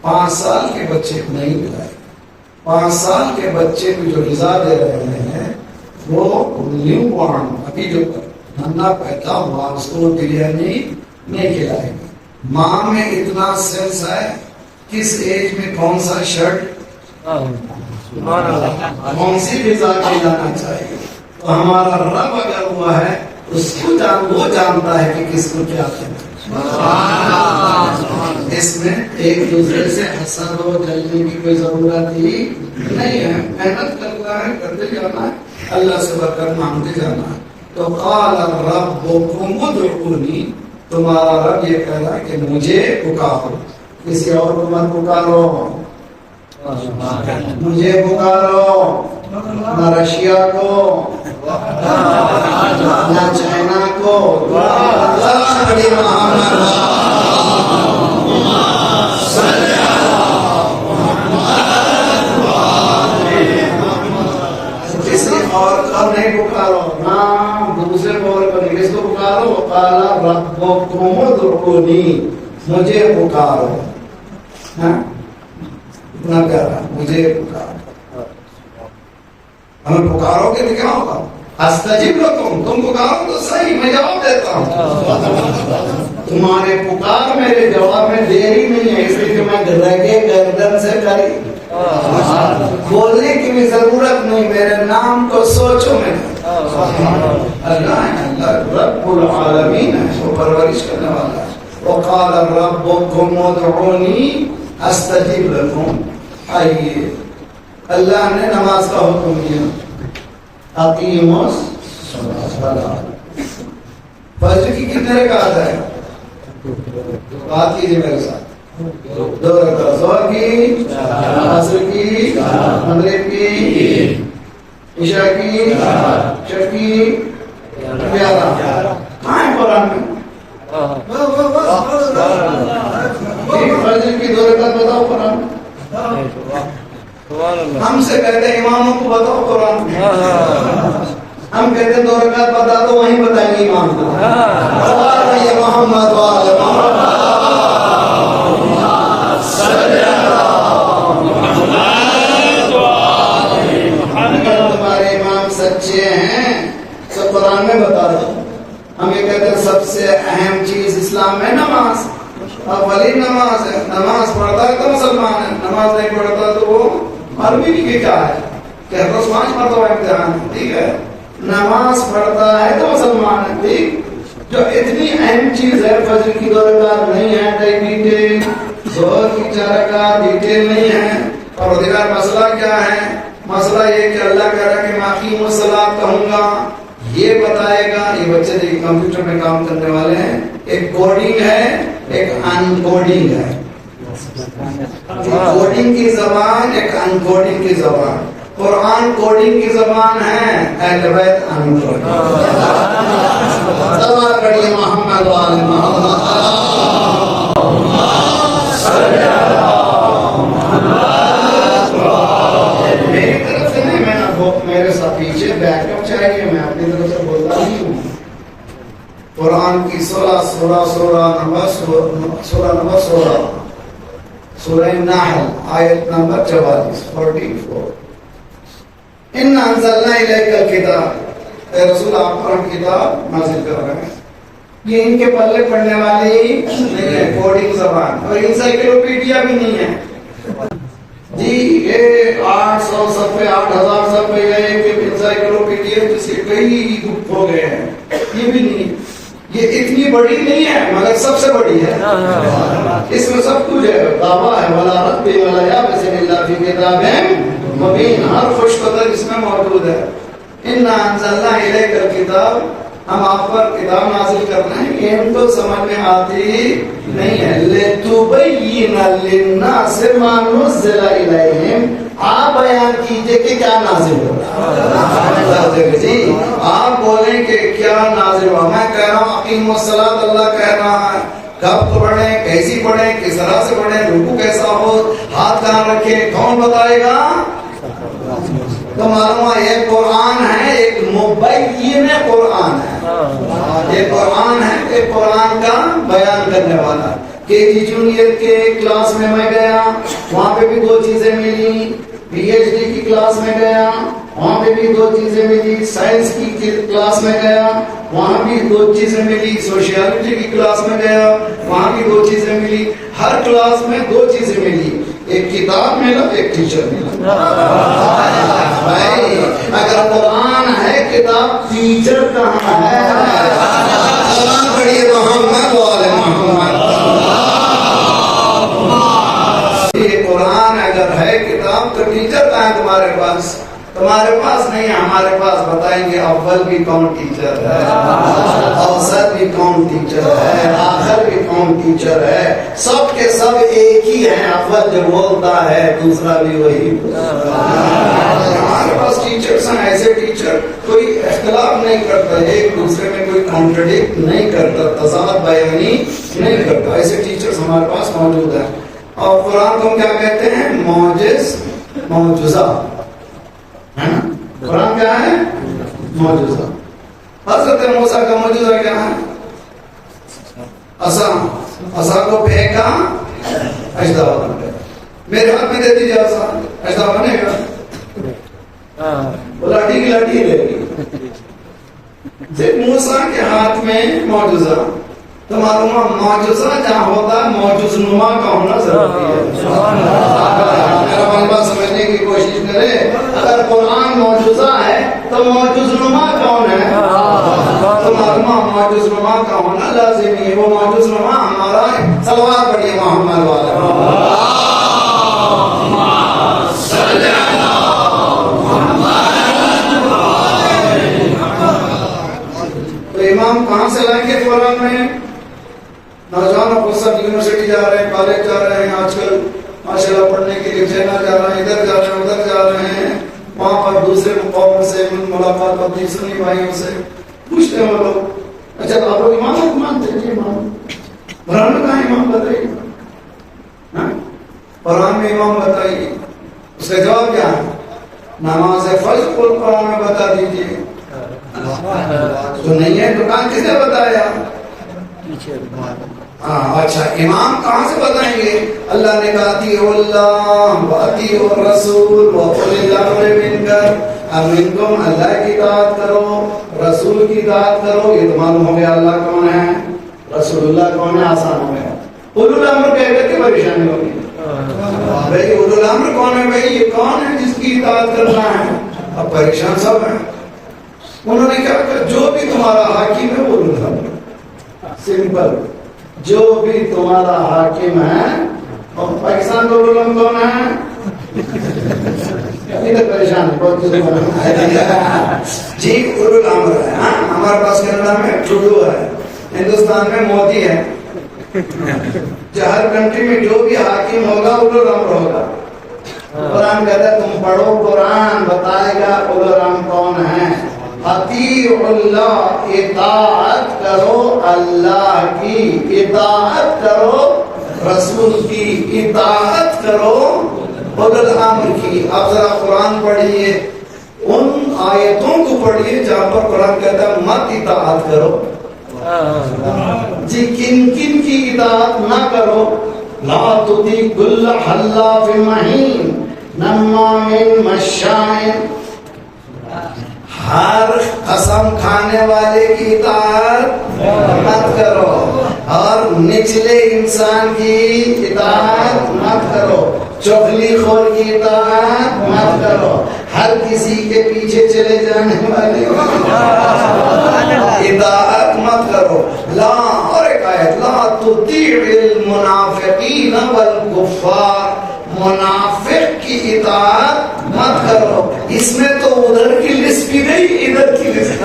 5 سال کے بچے کو نہیں پلائے. 5 سال کے بچے کو جو غذا دے رہے ہیں وہ نیو بورن ابھی جو ننا پیدا ہوا اس کو بریانی نہیں کھلائے گی. ماں میں اتنا سینس ہے کس ایج میں کون سا شرٹ کون سی غذا کھلانا چاہیے. تو ہمارا رب اگر ہوا ہے اس کو وہ جانتا ہے کہ کس کو کیا کہنا ہے. اس میں ایک دوسرے سے حسد و جلنے کی کوئی ضرورت ہی نہیں ہے. محنت کرنا ہے, کرتے جانا ہے, اللہ سے برکت مانگتے جانا ہے. تو قال ربکم ادعونی, تمہارا رب یہ کہہ رہا ہے کہ مجھے پکارو, کسی اور کو مت پکارو. مجھے پکارو, نہ رشیا کو, نہ چائنا کو. کسی اور کو نہیں پکارو, نہ دوسرے کو کس کو پکارو. قال ربکم ادعونی, مجھے پکارو. اتنا پیارا, مجھے پکارو. ہمیں پکارو گے تو کیا ہوگا؟ استجب لکم, تم پکارو تو صحیح, میں جواب دیتا ہوں. تمہارے پکار میرے جواب میں دیری نہیں ہے, اس لیے کہ میں رگے گردن سے کری, بولنے کی بھی ضرورت نہیں, میرے نام کو سوچو. میں اللہ ہے, اللہ رب العالمین ہے, وہ پرورش کرنے والا ہے. وقال ربکم ادعونی استجب لکم. آئیے, اللہ نے نماز کا حکم دیا, اقیموا الصلاۃ. فجر کی کتنے رکعت ہے؟ بات کیجیے میرے ساتھ. 2 رکعت, ظہر کی, عصر کی, مغرب کی, عشاء کی, شب کی, 11. کہاں ہے قرآن میں؟ فجر کی 2 رکعت بتاؤ قرآن میں. ہم سے کہتے ہیں اماموں کو بتاؤ قرآن میں, ہم کہتے ہیں 2 رکعت بتا دو, وہیں بتائیں گے امام کو. محمد تمہارے امام سچے ہیں تو قرآن میں بتا دو. ہم یہ کہتے ہیں سب سے اہم چیز اسلام میں نماز, اولین نماز ہے. نماز پڑھتا ہے تو مسلمان ہے, نماز نہیں پڑھتا تو وہ عربی کی کیا ہے کہ 5 مرتبہ امتحان ہے. ٹھیک ہے, نماز پڑھتا ہے تو مسلمان ہے. ٹھیک, جو اتنی اہم چیز ہے, فجر کی 2 رکعت نہیں ہے ڈیٹیل, ظہر کی 4 رکعت ڈیٹیل نہیں ہے. اور دیگر مسئلہ کیا ہے؟ مسئلہ یہ کہ اللہ کہہ رہا ہے کہ ماقیم الصلاۃ کہوں گا, یہ بتائے گا. یہ بچے دیکھیں کمپیوٹر میں کام کرنے والے ہیں, ایک کوڈنگ ہے, ایک ان کوڈنگ ہے. کوڈنگ کی زبان, ایک ان کوڈنگ کی زبان. قرآن کوڈنگ کی زبان ہے, اہل بیت ان کوڈنگ. سلام پڑھیے محمد وآل محمد. میری طرف سے نہیں, میرے ساتھ پیچھے بیک اپ چاہیے, میں اپنی طرف سے بولتا نہیں ہوں. قرآن کی 16 نمبر 16 سورہ نحل آیت نمبر 44. اِنَّا أَنزَلْنَا إِلَيْكَ الْكِتَابَ, اے رسول آپ پر ہم کتاب نازل کر رہے ہیں. یہ ان کے پلے پڑھنے والی نہیں ہے, کوڈنگ زبان, اور انسائکلوپیڈیا بھی نہیں ہے جی. یہ 800 صفحے 8000 صفحے ہے ایک انسائکلوپیڈیا جس کے کئی گروپ ہو گئے ہیں, یہ بھی نہیں. یہ اتنی بڑی نہیں ہے مگر سب سے بڑی ہے. اس میں سب کچھ ہے, دعویٰ ہے, ولا رب ولا یابس الا فی کتاب مبین, ہر خوش قدر اس میں موجود ہے. اِنَّا أَنزَلْنَا إِلَيْكَ الْكِتَابَ, ہم آپ پر کتاب نازل کرنا ہے. یہ ان کو سمجھ میں آتی نہیں ہے. لِتُبَيِّنَ لِلنَّاسِ مَا نُزِّلَ إِلَيْهِمْ, آپ بیان کیجئے کہ کیا نازل ہو رہا ہے. جی آپ بولیں کہ کیا نازل ہوا. میں کہہ رہا ہوں اقیموا الصلاۃ, اللہ کہہ رہا ہے. کب پڑھیں, کیسی پڑھیں, کس طرح سے پڑھیں, رکوع کیسا ہو, ہاتھ کہاں رکھیں, کون بتائے گا؟ تو معلوم ہے یہ قرآن ہے, ایک مبین قرآن ہے. یہ قرآن ہے, ایک قرآن کا بیان کرنے والا. کے جی جونیئر کے کلاس میں گیا, وہاں پہ بھی 2 چیزیں ملی. پی ایچ ڈی کی کلاس میں گیا, وہاں پہ بھی 2 چیزیں ملی. سائنس کی کلاس میں گیا, وہاں بھی 2 چیزیں ملی. سوشیالوجی کی کلاس میں گیا, وہاں بھی 2 چیزیں ملی. ہر کلاس میں 2 چیزیں ملی, ایک کتاب ملا, ایک ٹیچر ملا. بھائی اگر قرآن ہے, کتاب, ٹیچر کہاں ہے؟ سلام پڑھیے محمد وآل محمد. یہ قرآن اگر ہے کتاب تو ٹیچر کہاں ہے تمہارے پاس؟ تمہارے پاس نہیں ہے، ہمارے پاس بتائیں گے اول بھی کون ٹیچر ہے، اوسط بھی کون ٹیچر ہے، آخر بھی کون ٹیچر ہے، سب کے سب ایک ہی ہیں، اول جو بولتا ہے دوسرا بھی وہی بولتا ہے۔ ہمارے پاس ٹیچرز ہیں، ایسے ٹیچر کوئی اختلاف نہیں کرتا، ایک دوسرے میں کوئی کانٹرڈکٹ نہیں کرتا، تضاد بیانی نہیں کرتا، ایسے ٹیچرز ہمارے پاس موجود ہیں۔ اور قرآن کو کیا کہتے ہیں؟ معجز، معجزہ ہے نا؟ قرآن کیا ہے؟ معجزہ۔ حضرت موسیٰ کا معجزہ کیا ہے؟ عصا کو پھینکا، اژدہا بن گیا۔ میرے ہاتھ میں دے دیجیے عصا، اژدہا بنے گا؟ وہ لاٹھی کی لاٹھی رہے گی۔ جب موسیٰ کے ہاتھ میں معجزہ، تو معلوم ہے معجزہ جہاں ہوتا ہے معجز نما کا ہونا ضروری ہے۔ میرا بات سمجھنے کی کوشش کرے، اگر قرآن معجزہ ہے تو معجز نما کون ہے؟ تو معلوم ہے معجز نما کا ہونا لازمی ہے، وہ معجز نما ہمارا ہے۔ صلوات پڑھیے محمد والے۔ تو امام کہاں سے لائیں گے قرآن میں؟ نوجوانوں کو سب یونیورسٹی جا رہے ہیں، کالج جا رہے ہیں، آج کل ماشاءاللہ پڑھنے کے لیے چائنا جا رہے ہیں، ادھر جا رہے ہیں، ادھر جا رہے ہیں، وہاں پر دوسرے قوم سے ملاقات ہوتی ہے، سنی بھائیوں سے پوچھتے ہیں وہ لوگ، اچھا آپ لوگ امام کو مانتے ہیں؟ امام قرآن میں کہاں امام بتائیے، قرآن میں امام بتائیے۔ اس کا جواب کیا ہے؟ نماز فرض کو قرآن میں بتا دیجیے۔ جو نہیں ہے دکان کس نے بتایا؟ اچھا امام کہاں سے بتائیں گے؟ اللہ نے کہا اطیعوا اللہ واطیعوا الرسول واولی الامر منکم، اللہ کی اطاعت کرو، رسول کی اطاعت کرو۔ یہ تو معلوم ہو گیا اللہ کون ہے، رسول اللہ کون ہے، آسان ہو گیا۔ اولو الامر کہہ کر کے پریشانی ہوگی، بھائی اولو الامر کون ہے؟ بھائی یہ کون ہے جس کی اطاعت کرنا ہے؟ اب پریشان سب ہیں۔ انہوں نے کیا کہا؟ جو بھی تمہارا حاکم ہے وہ اولو الامر، سمپل، جو بھی تمہارا حاکم ہے۔ اور پاکستان کو علم کون ہے؟ ادھر پریشان جی اولو الامر ہے۔ ہمارے پاس کینیڈا میں ٹروڈو ہے، ہندوستان میں مودی ہے۔ ہر کنٹری میں جو بھی حاکم ہوگا اولو الامر ہوگا۔ قرآن کہتا ہے تم پڑھو، قرآن بتائے گا اولو الامر کون ہے۔ اطیعوا اللہ، اطاعت کرو اللہ کی، اطاعت کرو رسول کی، اطاعت کرو اولو الامر کی۔ اب ذرا قرآن پڑھیے، ان آیتوں کو پڑھیے جہاں پر قرآن کہتا ہے مت اطاعت کرو۔ جی کن کن کی اطاعت نہ کرو؟ لا تطیع کل حلاف مہین نمام مشاء، ہر قسم کھانے والے کی اطاعت مت کرو، اور نچلے انسان کی اطاعت مت کرو، چغلی خور کی اطاعت مت کرو، ہر کسی کے پیچھے چلے جانے والے اطاعت مت کرو۔ لا، اور ایک آیت، لا تطیع المنافقین والکفار، منافق کی اطاعت مت کرو۔ اس میں تو ادھر کی لسٹ بھی نہیں، ادھر کی لسٹ،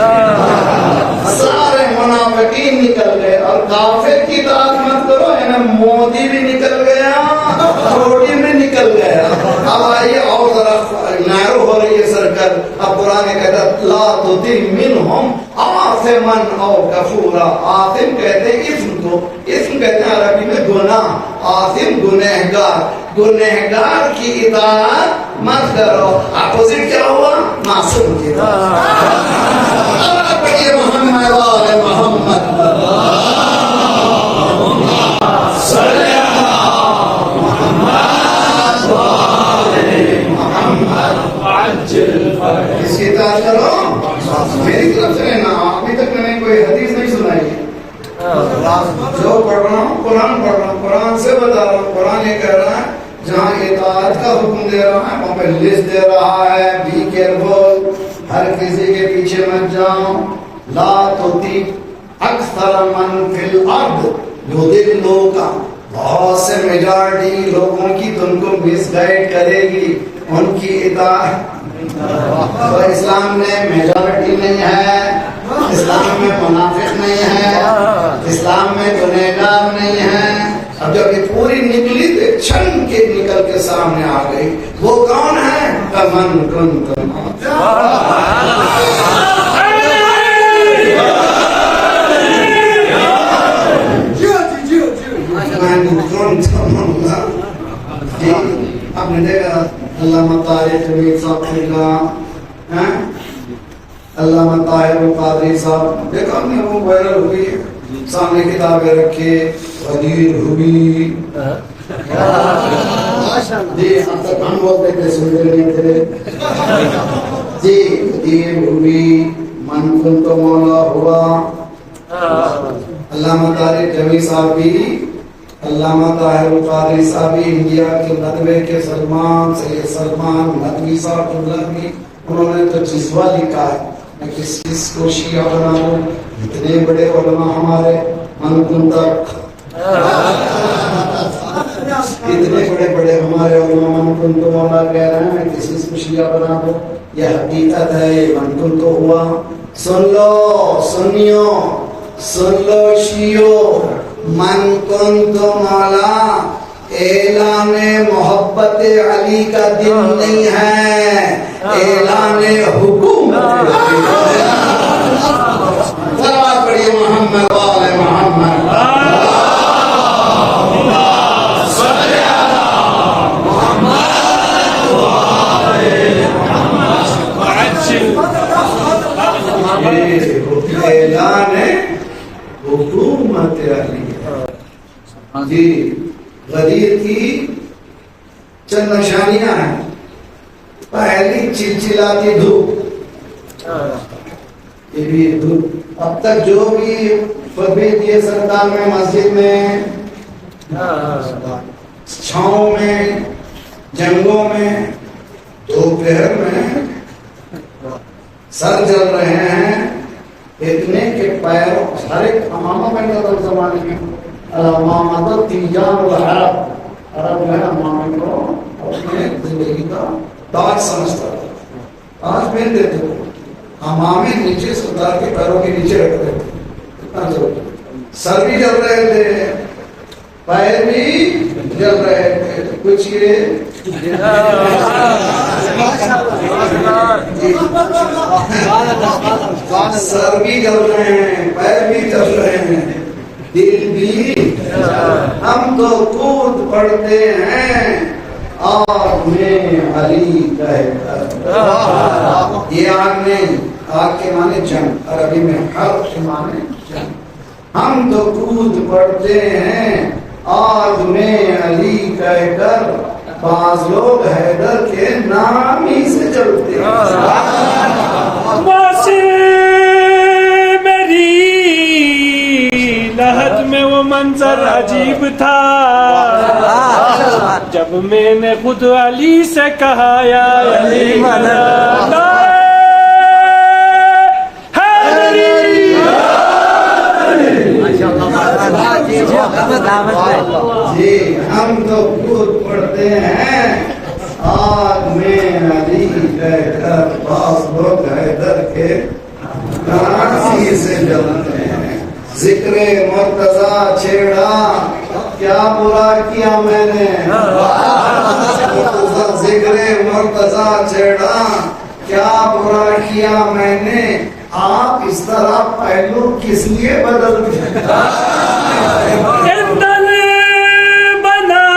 سارے منافقین نکل گئے۔ اور کافر کی اطاعت مت کرو، یعنی مودی بھی نکل گیا، روڈی بھی نکل گیا۔ اب آئیے اور ذرا نیرو ہو رہی ہے سرکل۔ اب قرآن کہتا ہے لا تطیع منہم آثما او کفورا، آثم کہتے ہیں اسم کو، اسم کہتے ہیں عربی میں گناہ، آثم گنہگار، گنہگار کی اطاعت مت کرو۔ اپوزٹ کیا ہوا؟ معصوم کی اطاعت۔ محمد وآل محمد اس کی اطاعت کرو، میری طرف سے نا، ابھی تک میں نے کوئی حدیث نہیں سنائی ہے۔ جو پڑھ رہا ہوں قرآن پڑھ رہا ہوں، قرآن سے بتا رہا ہوں۔ قرآن یہ کہہ رہا ہے جہاں اطاعت کا حکم دے رہا ہے وہاں پہ لسٹ دے رہا ہے، بی کیئرفل، ہر کسی کے پیچھے مت جاؤ۔ لا تطیع اکثر من فی الارض یضلوک، بہت سے میجارٹی لوگوں کی تم کو مس گائیڈ کرے گی ان کی اطاعت. تو اسلام میں میجارٹی نہیں ہے, اسلام میں منافق نہیں ہے, اسلام میں گنہگار نہیں ہے. اب جب یہ پوری نکلی تو چھن کے نکل کے سامنے آ گئی. وہ کون ہے؟ کمن کنتم جی. آپ نے دیکھا علامہ طارق جمیل صاحب کا, علامہ طاہر القادری صاحب, دیکھا آپ نے, وہ وائرل ہوئی, سامنے کتابیں رکھے, غدیر ہوئی. جی اب تک ہم بولتے تھے, سنتے نہیں تھے. جی غدیر ہوئی, من کن تو مولا ہوا. علامہ طارق جمیل صاحب بھی, علامہ طاہر القادری صاحب بھی, انڈیا کے ندوے کے سلمان سید سلمان ندوی صاحب ندوی, انہوں نے تو جذبہ لکھا ہے. میں کس کو شیعہ بنا دوں, اتنے بڑے علماء ہمارے, من کن تک اتنے بڑے بڑے ہمارے علماء من کن تو مولا کہہ رہے ہیں, میں کس کو شیعہ بنا دوں. یہ حقیقت ہے, یہ من کن تو ہوا. سن لو سنیو, سن لو شیعو, من کن تو مولا اعلان محبت علی کا دن نہیں ہے, اعلان حکومت. صلوات پڑھیے محمد وآل محمد. اعلان حکومت علی. جی غدیر کی چند نشانیاں ہیں. پہلی چلچلاتی دھوپ, یہ بھی دھوپ. اب تک جو بھی فتوے دیے سرکار میں, مسجد میں, چھاؤں میں, جنگوں میں, دوپہر میں سر جل رہے ہیں اتنے کے پیر ہر ایک امامہ میں تو زمانے میں امامت تیجان العرب, عرب جو ہے امامے کو اپنے زندگی کا تاج سمجھتا تھا. آج پہنتے تھے امامے نیچے سے اتار کے پیروں کے نیچے رکھتے تھے. اتنا ضرور سر بھی جل رہے تھے, پیر بھی جل رہے تھے. کچھ یہ سر بھی جل رہے ہیں, پیر بھی جل رہے ہیں, دل بھی. ہم تو کود پڑتے ہیں آگ میں علی کہہ کر. یہ آگ نہیں, آگ کے معنی جنگ, عربی میں حرب کے معنی جنگ. ہم تو کود پڑتے ہیں آگ میں علی کہہ کر, بعض لوگ حیدر کے نام ہی سے چلتے ہیں. میری لحد میں وہ منظر عجیب تھا جب میں نے خود علی سے کہا یا علی جی ہم تو خود پڑھتے ہیں آگ میں علی کہہ کر, بعض لوگ حیدر کے ناسی سے جلتے ہیں. ذکر مرتضیٰ چھیڑا کیا برا کیا میں نے, ذکر مرتضیٰ چھیڑا کیا برا کیا میں نے. آپ اس طرح پہلو کس لیے بدل دیں؟ بنا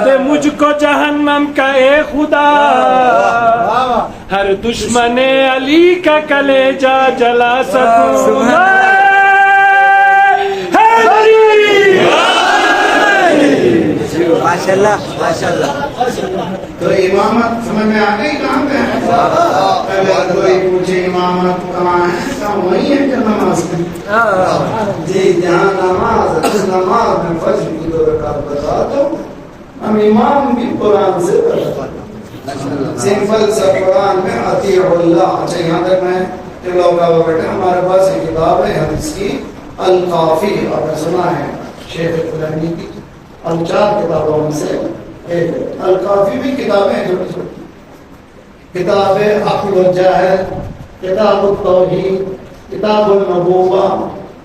دے مجھ کو جہنم کا اے خدا, ہر دشمن علی کا کلیجہ جلا سکوں. ماشاءاللہ ماشاءاللہ. تو امامت سمجھ میں آ گئی کہاں پہ ہے؟ اگر کوئی پوچھے امامت کہاں ہے, کہاں وہی ہے کہ نماز میں. جی جہاں نماز, اس نماز میں فجر کی 2 رکعت بتا دو, ہم امام بھی قرآن سے پڑھتا ہے. سمپل سا قرآن میں اطیع اللہ. اچھا یہاں تک میں لوگ بیٹھے, ہمارے پاس ایک کتاب ہے حدیث کی, الکافی, آپ نے سنا ہے, شیخ فلانی کی، اور 4 کتابوں میں سے ایک ہے۔ الکافی بھی کتابیں ہیں چھوٹی چھوٹی، کتاب عقل الجاہل، کتاب التوحید، کتاب النبوہ،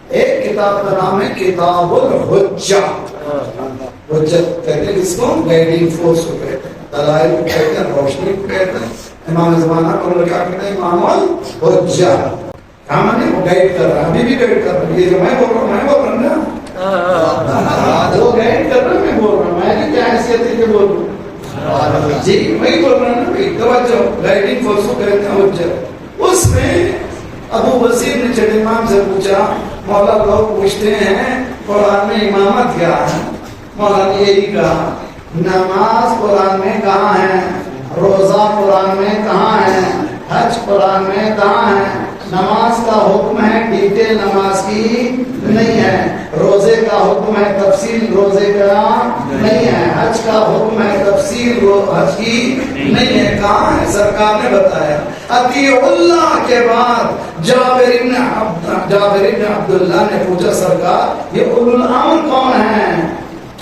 ایک کتاب کا نام ہے کتاب الحجہ۔ حجت کہتے ہیں اس کو، گائیڈنگ فورس کو کہتے ہیں، دلائل کو کہتے ہیں، روشنی کو کہتے ہیں۔ امام زمانہ کو کیا کہتے ہیں؟ امام الحجہ۔ کہاں میں نے وہ گائیڈ کر رہا ہے، ابھی بھی گائیڈ کر رہا ہے، یہ جو میں بول رہا ہوں میں بول رہا ہوں نا، وہ گائیڈ کر رہا ہے، میں بول رہا ہوں، میں نے کیا حیثیت ہے کہ بول رہا ہوں؟ جی وہی بول رہا ہوں نا بھائی، توجہ، گائیڈنگ فورس کو کہتے ہیں حجت۔ اس میں ابو بصیر نے چھٹے امام سے پوچھا، مولا لوگ پوچھتے ہیں قرآن میں امامت کیا ہے؟ مولا نے یہی کہا نماز قرآن میں کہاں ہے، روزہ قرآن میں کہاں ہے، حج قرآن میں کہاں ہے؟ نماز کا حکم ہے، ڈیٹیل نماز کی نہیں ہے، روزے کا حکم ہے، تفصیل روزے کا نہیں ہے، حج کا حکم ہے، تفصیل حج کی نہیں ہے۔ کہاں ہے؟ سرکار نے بتایا اطیع اللہ کے بعد جابر بن عبداللہ نے پوچھا سرکار یہ اولو الامر کون ہے؟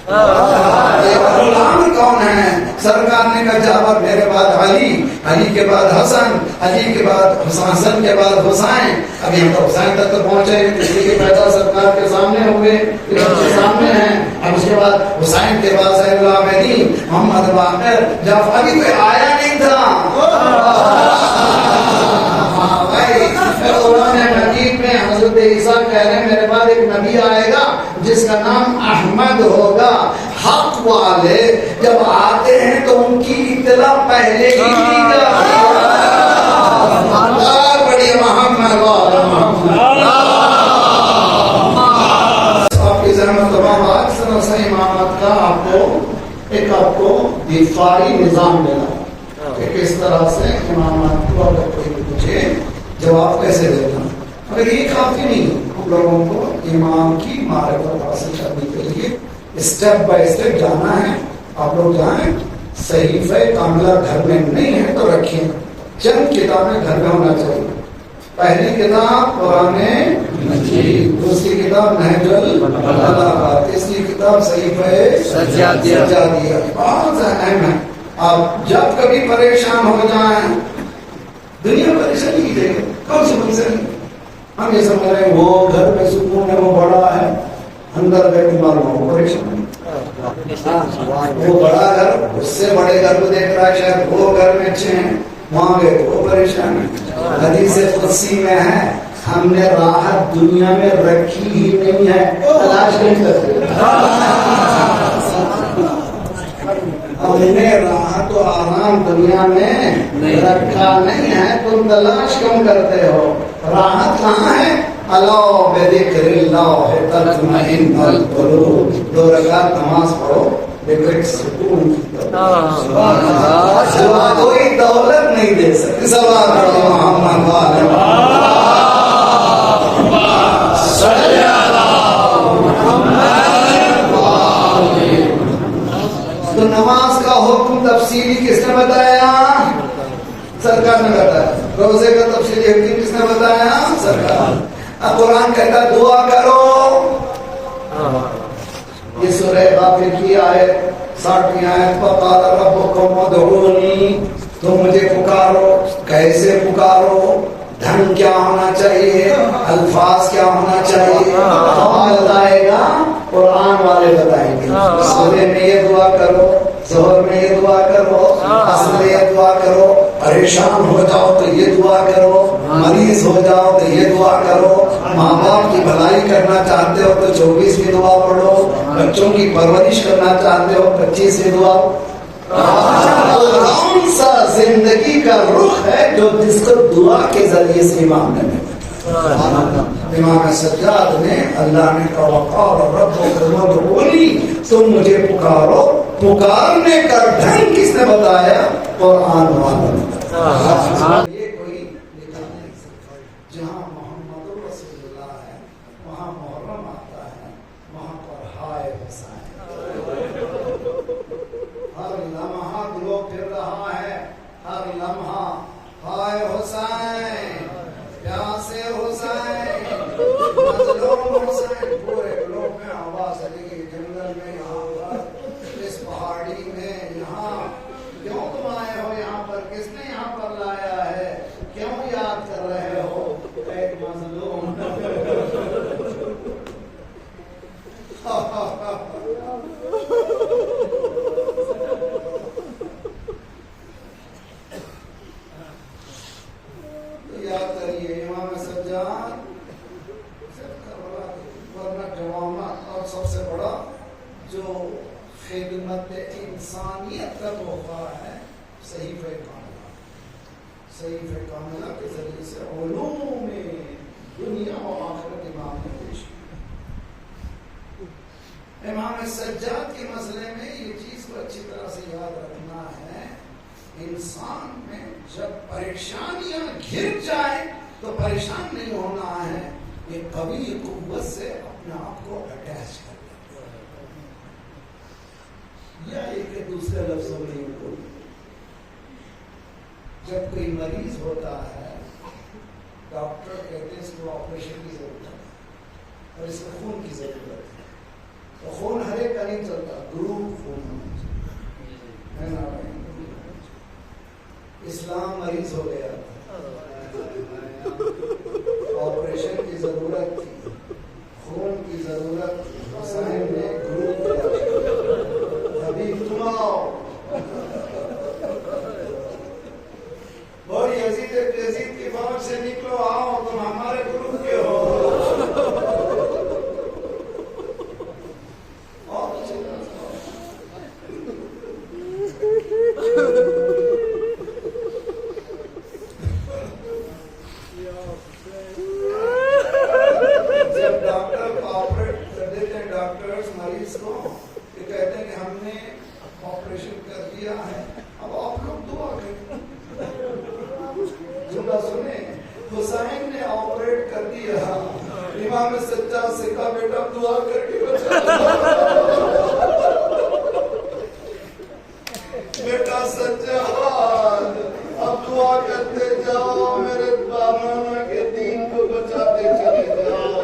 غلام کون ہے؟ سرکار نے کہا جابر میرے بعد علی، علی کے بعد حسن، علی کے بعد حسن کے بعد حسین۔ ابھی ہم تو حسین تک تو پہنچے، اس لیے پیدا سرکار کے سامنے ہوئے، سامنے ہیں۔ اب اس کے بعد حسین کے بعد زین العابدین، محمد باقر، جب ابھی کوئی آیا نہیں تھا۔ قرآن مجید میں حضرت عیسیٰ کہہ رہے ہیں میرے بعد ایک نبی آئے گا جس کا نام احمد ہوگا۔ حق والے جب آتے ہیں تو ان کی اطلاع پہلے ہی دی جاتی ہے۔ بڑی محمد آپ کی زحمت تمام آج سنسا امامت کا آپ کو دفاعی نظام دینا کہ کس طرح سے امامت کو اگر کوئی پوچھے جواب کیسے دینا، مگر یہ کافی نہیں، ہم لوگوں کو امام کی معرفت حاصل کرنے کے لیے اسٹیپ بائی اسٹیپ جانا ہے۔ آپ لوگ جائیں، صحیفہ کاملہ گھر میں نہیں ہے تو رکھیں، چند کتابیں گھر میں ہونا چاہیے۔ پہلی کتاب قرآن مجید، دوسری کتاب نہج البلاغہ، تیسری کتاب صحیفہ سجادیہ، بہت اہم ہے۔ آپ جب کبھی پریشان ہو جائیں، دنیا پریشانی کی جائے گی، کون سی منزل ہے؟ ہم یہ سمجھ رہے ہیں وہ گھر میں سکون ہے، وہ بڑا ہے، اندر گھر کی معلوم ہو پریشان، وہ بڑا گھر اس سے بڑے گھر کو دیکھ رہا ہے، شاید وہ گھر میں اچھے ہیں، وہاں گئے وہ پریشان ہے۔ حدیث قدسی میں ہے ہم نے راحت دنیا میں رکھی ہی نہیں ہے، تلاش نہیں کرتے۔ ہم نے راحت و آرام دنیا میں رکھا نہیں ہے، تم تلاش کم کرتے ہو۔ راحت کہاں ہے؟ الا بذکر اللہ تطمئن القلوب۔ 2 رکعت نماز پڑھو، دیکھو ایک سکون کی طرح کوئی دولت نہیں دے سکتی۔ صلوات پڑھو محمد صلی اللہ تو نماز کا حکم تفصیلی کس نے بتایا؟ سرکار نے بتایا۔ روزے کا تفصیلی حکم کس نے بتایا؟ سرکار۔ اب قرآن کہتا ہے دعا کرو، یہ سورہ غافر کی آیت 60 آیت، وقال ربکم ادعونی، تم مجھے پکارو، کیسے پکارو، ڈھنگ کیا ہونا چاہیے، الفاظ کیا ہونا چاہیے، کون بتائے گا؟ قرآن والے بتائیں گے۔ صبح میں یہ دعا کرو، ظہر میں یہ دعا کرو، عصر میں یہ دعا کرو، پریشان ہو جاؤ تو یہ دعا کرو، مریض ہو جاؤ تو یہ دعا کرو، ماں باپ کی بھلائی کرنا چاہتے ہو تو 24ویں دعا پڑھو، بچوں کی پرورش کرنا چاہتے ہو 25ویں دعا۔ کون سا زندگی کا رخ ہے جو جس کو دعا کے ذریعے سے امام نے امام سجاد نے اللہ نے کہا وقال ربکم ادعونی، تم مجھے پکارو، پکارنے کا ڈھنگ کس نے بتایا؟ قرآن والوں نے بتایا۔ یہ کوئی لکھا نہیں سکتا، جہاں محمد رسول اللہ ہے وہاں محرم آتا ہے، وہاں پر ہائے حسین، ہر لمحہ گلو پھر رہا ہے، ہر لمحہ ہائے حسین، پیاسے حسین، مظلوم حسین، پورے گلو میں آواز علی بلایا ہے، کیوں یاد کر رہے ہو ایک مظلوم؟ یاد کریے امام سجاد ورنہ جوامع اور سب سے بڑا جو خدمت انسانیت کا تحفہ ہے صحیفہ کاملہ، صحیفہ کاملہ کے ذریعے سے علوم دنیا و آخرت امام نے پیش کی۔ امام سجاد کے مسئلے میں یہ چیز کو اچھی طرح سے یاد رکھنا ہے، انسان میں جب پریشانیاں گھر جائیں تو پریشان نہیں ہونا ہے، یہ قوی قوت سے اپنے آپ کو اٹیچ کر لیتے یا ایک دوسرے لفظوں میں یہ بول، جب کوئی مریض ہوتا ہے ڈاکٹر کہتے ہیں اس کو آپریشن کی ضرورت ہے اور اس کو خون کی ضرورت ہے، تو خون ہر ایک کا نہیں چلتا، گروپ خون ہونا چاہیے، ہے نا؟ اسلام مریض ہو گیا، آپریشن کی ضرورت تھی، خون کی ضرورت تھی، حسین نے گروپ ابھی تم آؤ اور یزید کی فوج سے نکلو، آؤ تم ہمارے گروپ کے ہو۔ حسین نے آپریٹ کر دیا، امام سجاد سے کہا بیٹا دعا کر کے بچا، بیٹا سجاد اب دعا کرتے جاؤ، میرے بابا کے دین کو بچاتے چلے جاؤ۔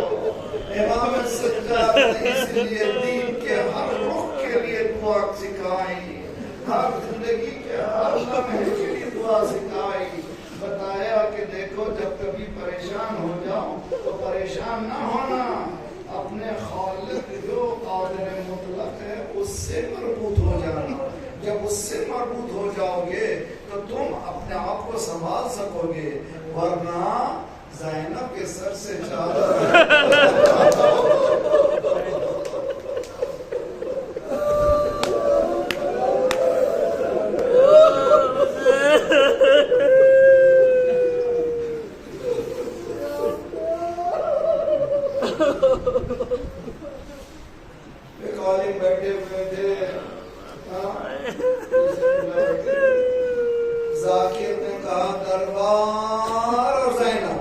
امام سجاد نے اس لیے دین کے ہر رخ کے لیے دعا سکھائی، ہر زندگی کے ہر لمحے کے لیے دعا سکھائی، بتایا کہ دیکھو جب کبھی پریشان ہو جاؤ تو پریشان نہ ہونا، اپنے خالق جو قادر مطلق ہے اس سے مربوط ہو جانا، جب اس سے مربوط ہو جاؤ گے تو تم اپنے آپ کو سنبھال سکو گے، ورنہ زینب کے سر سے بیٹھے ہوئے تھے، ذاکر نے کہا دربار اور زینب،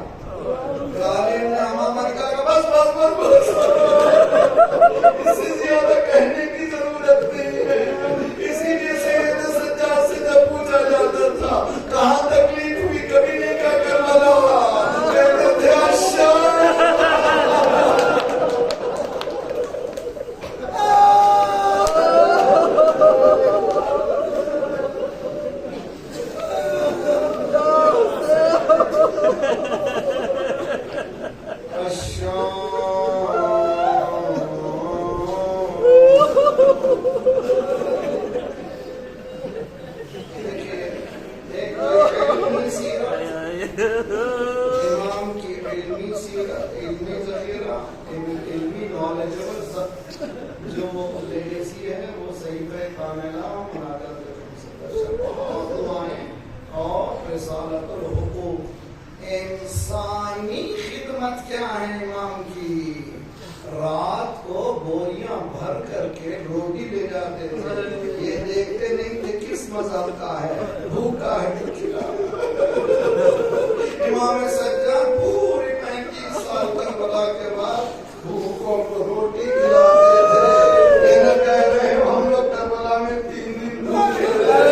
غالب نے امامہ نے کہا بس بس بس بس، اس سے زیادہ کہنے کی ضرورت نہیں ہے۔ اسی لیے سید سجاد سے جب پوچھا جاتا تھا کہاں تکلیف ہوئی، کبھی نہیں کہا کربلا، کہتے تھے الشام۔ امام کی علمی سیرت، علمی ذخیرہ، علمی نالج جو لیگیسی ہے وہ صحیفہ کاملہ، مناجات اور دعائیں اور رسالت الحقوق۔ انسانی خدمت کیا ہے امام کی؟ رات کو بوریاں بھر کر کے روٹی لے جاتے تھے، یہ دیکھتے نہیں تھے کس مذہب کا ہے، بھوکا ہے تو کھلا۔ امام سجاد پوری 35 سال کربلا کے بعد بھوکوں کو روٹی کھلاتے تھے، یہ نہ کہہ رہے ہم لوگ کربلا میں 3 دن بھوکے رہے۔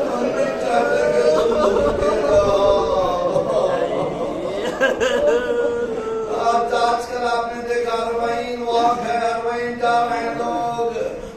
ہم نہیں چاہتے کہ تم بھوکے آج کل آپ نے دیکھا 40 واک ہے، 40 جا رہے ہیں لوگ،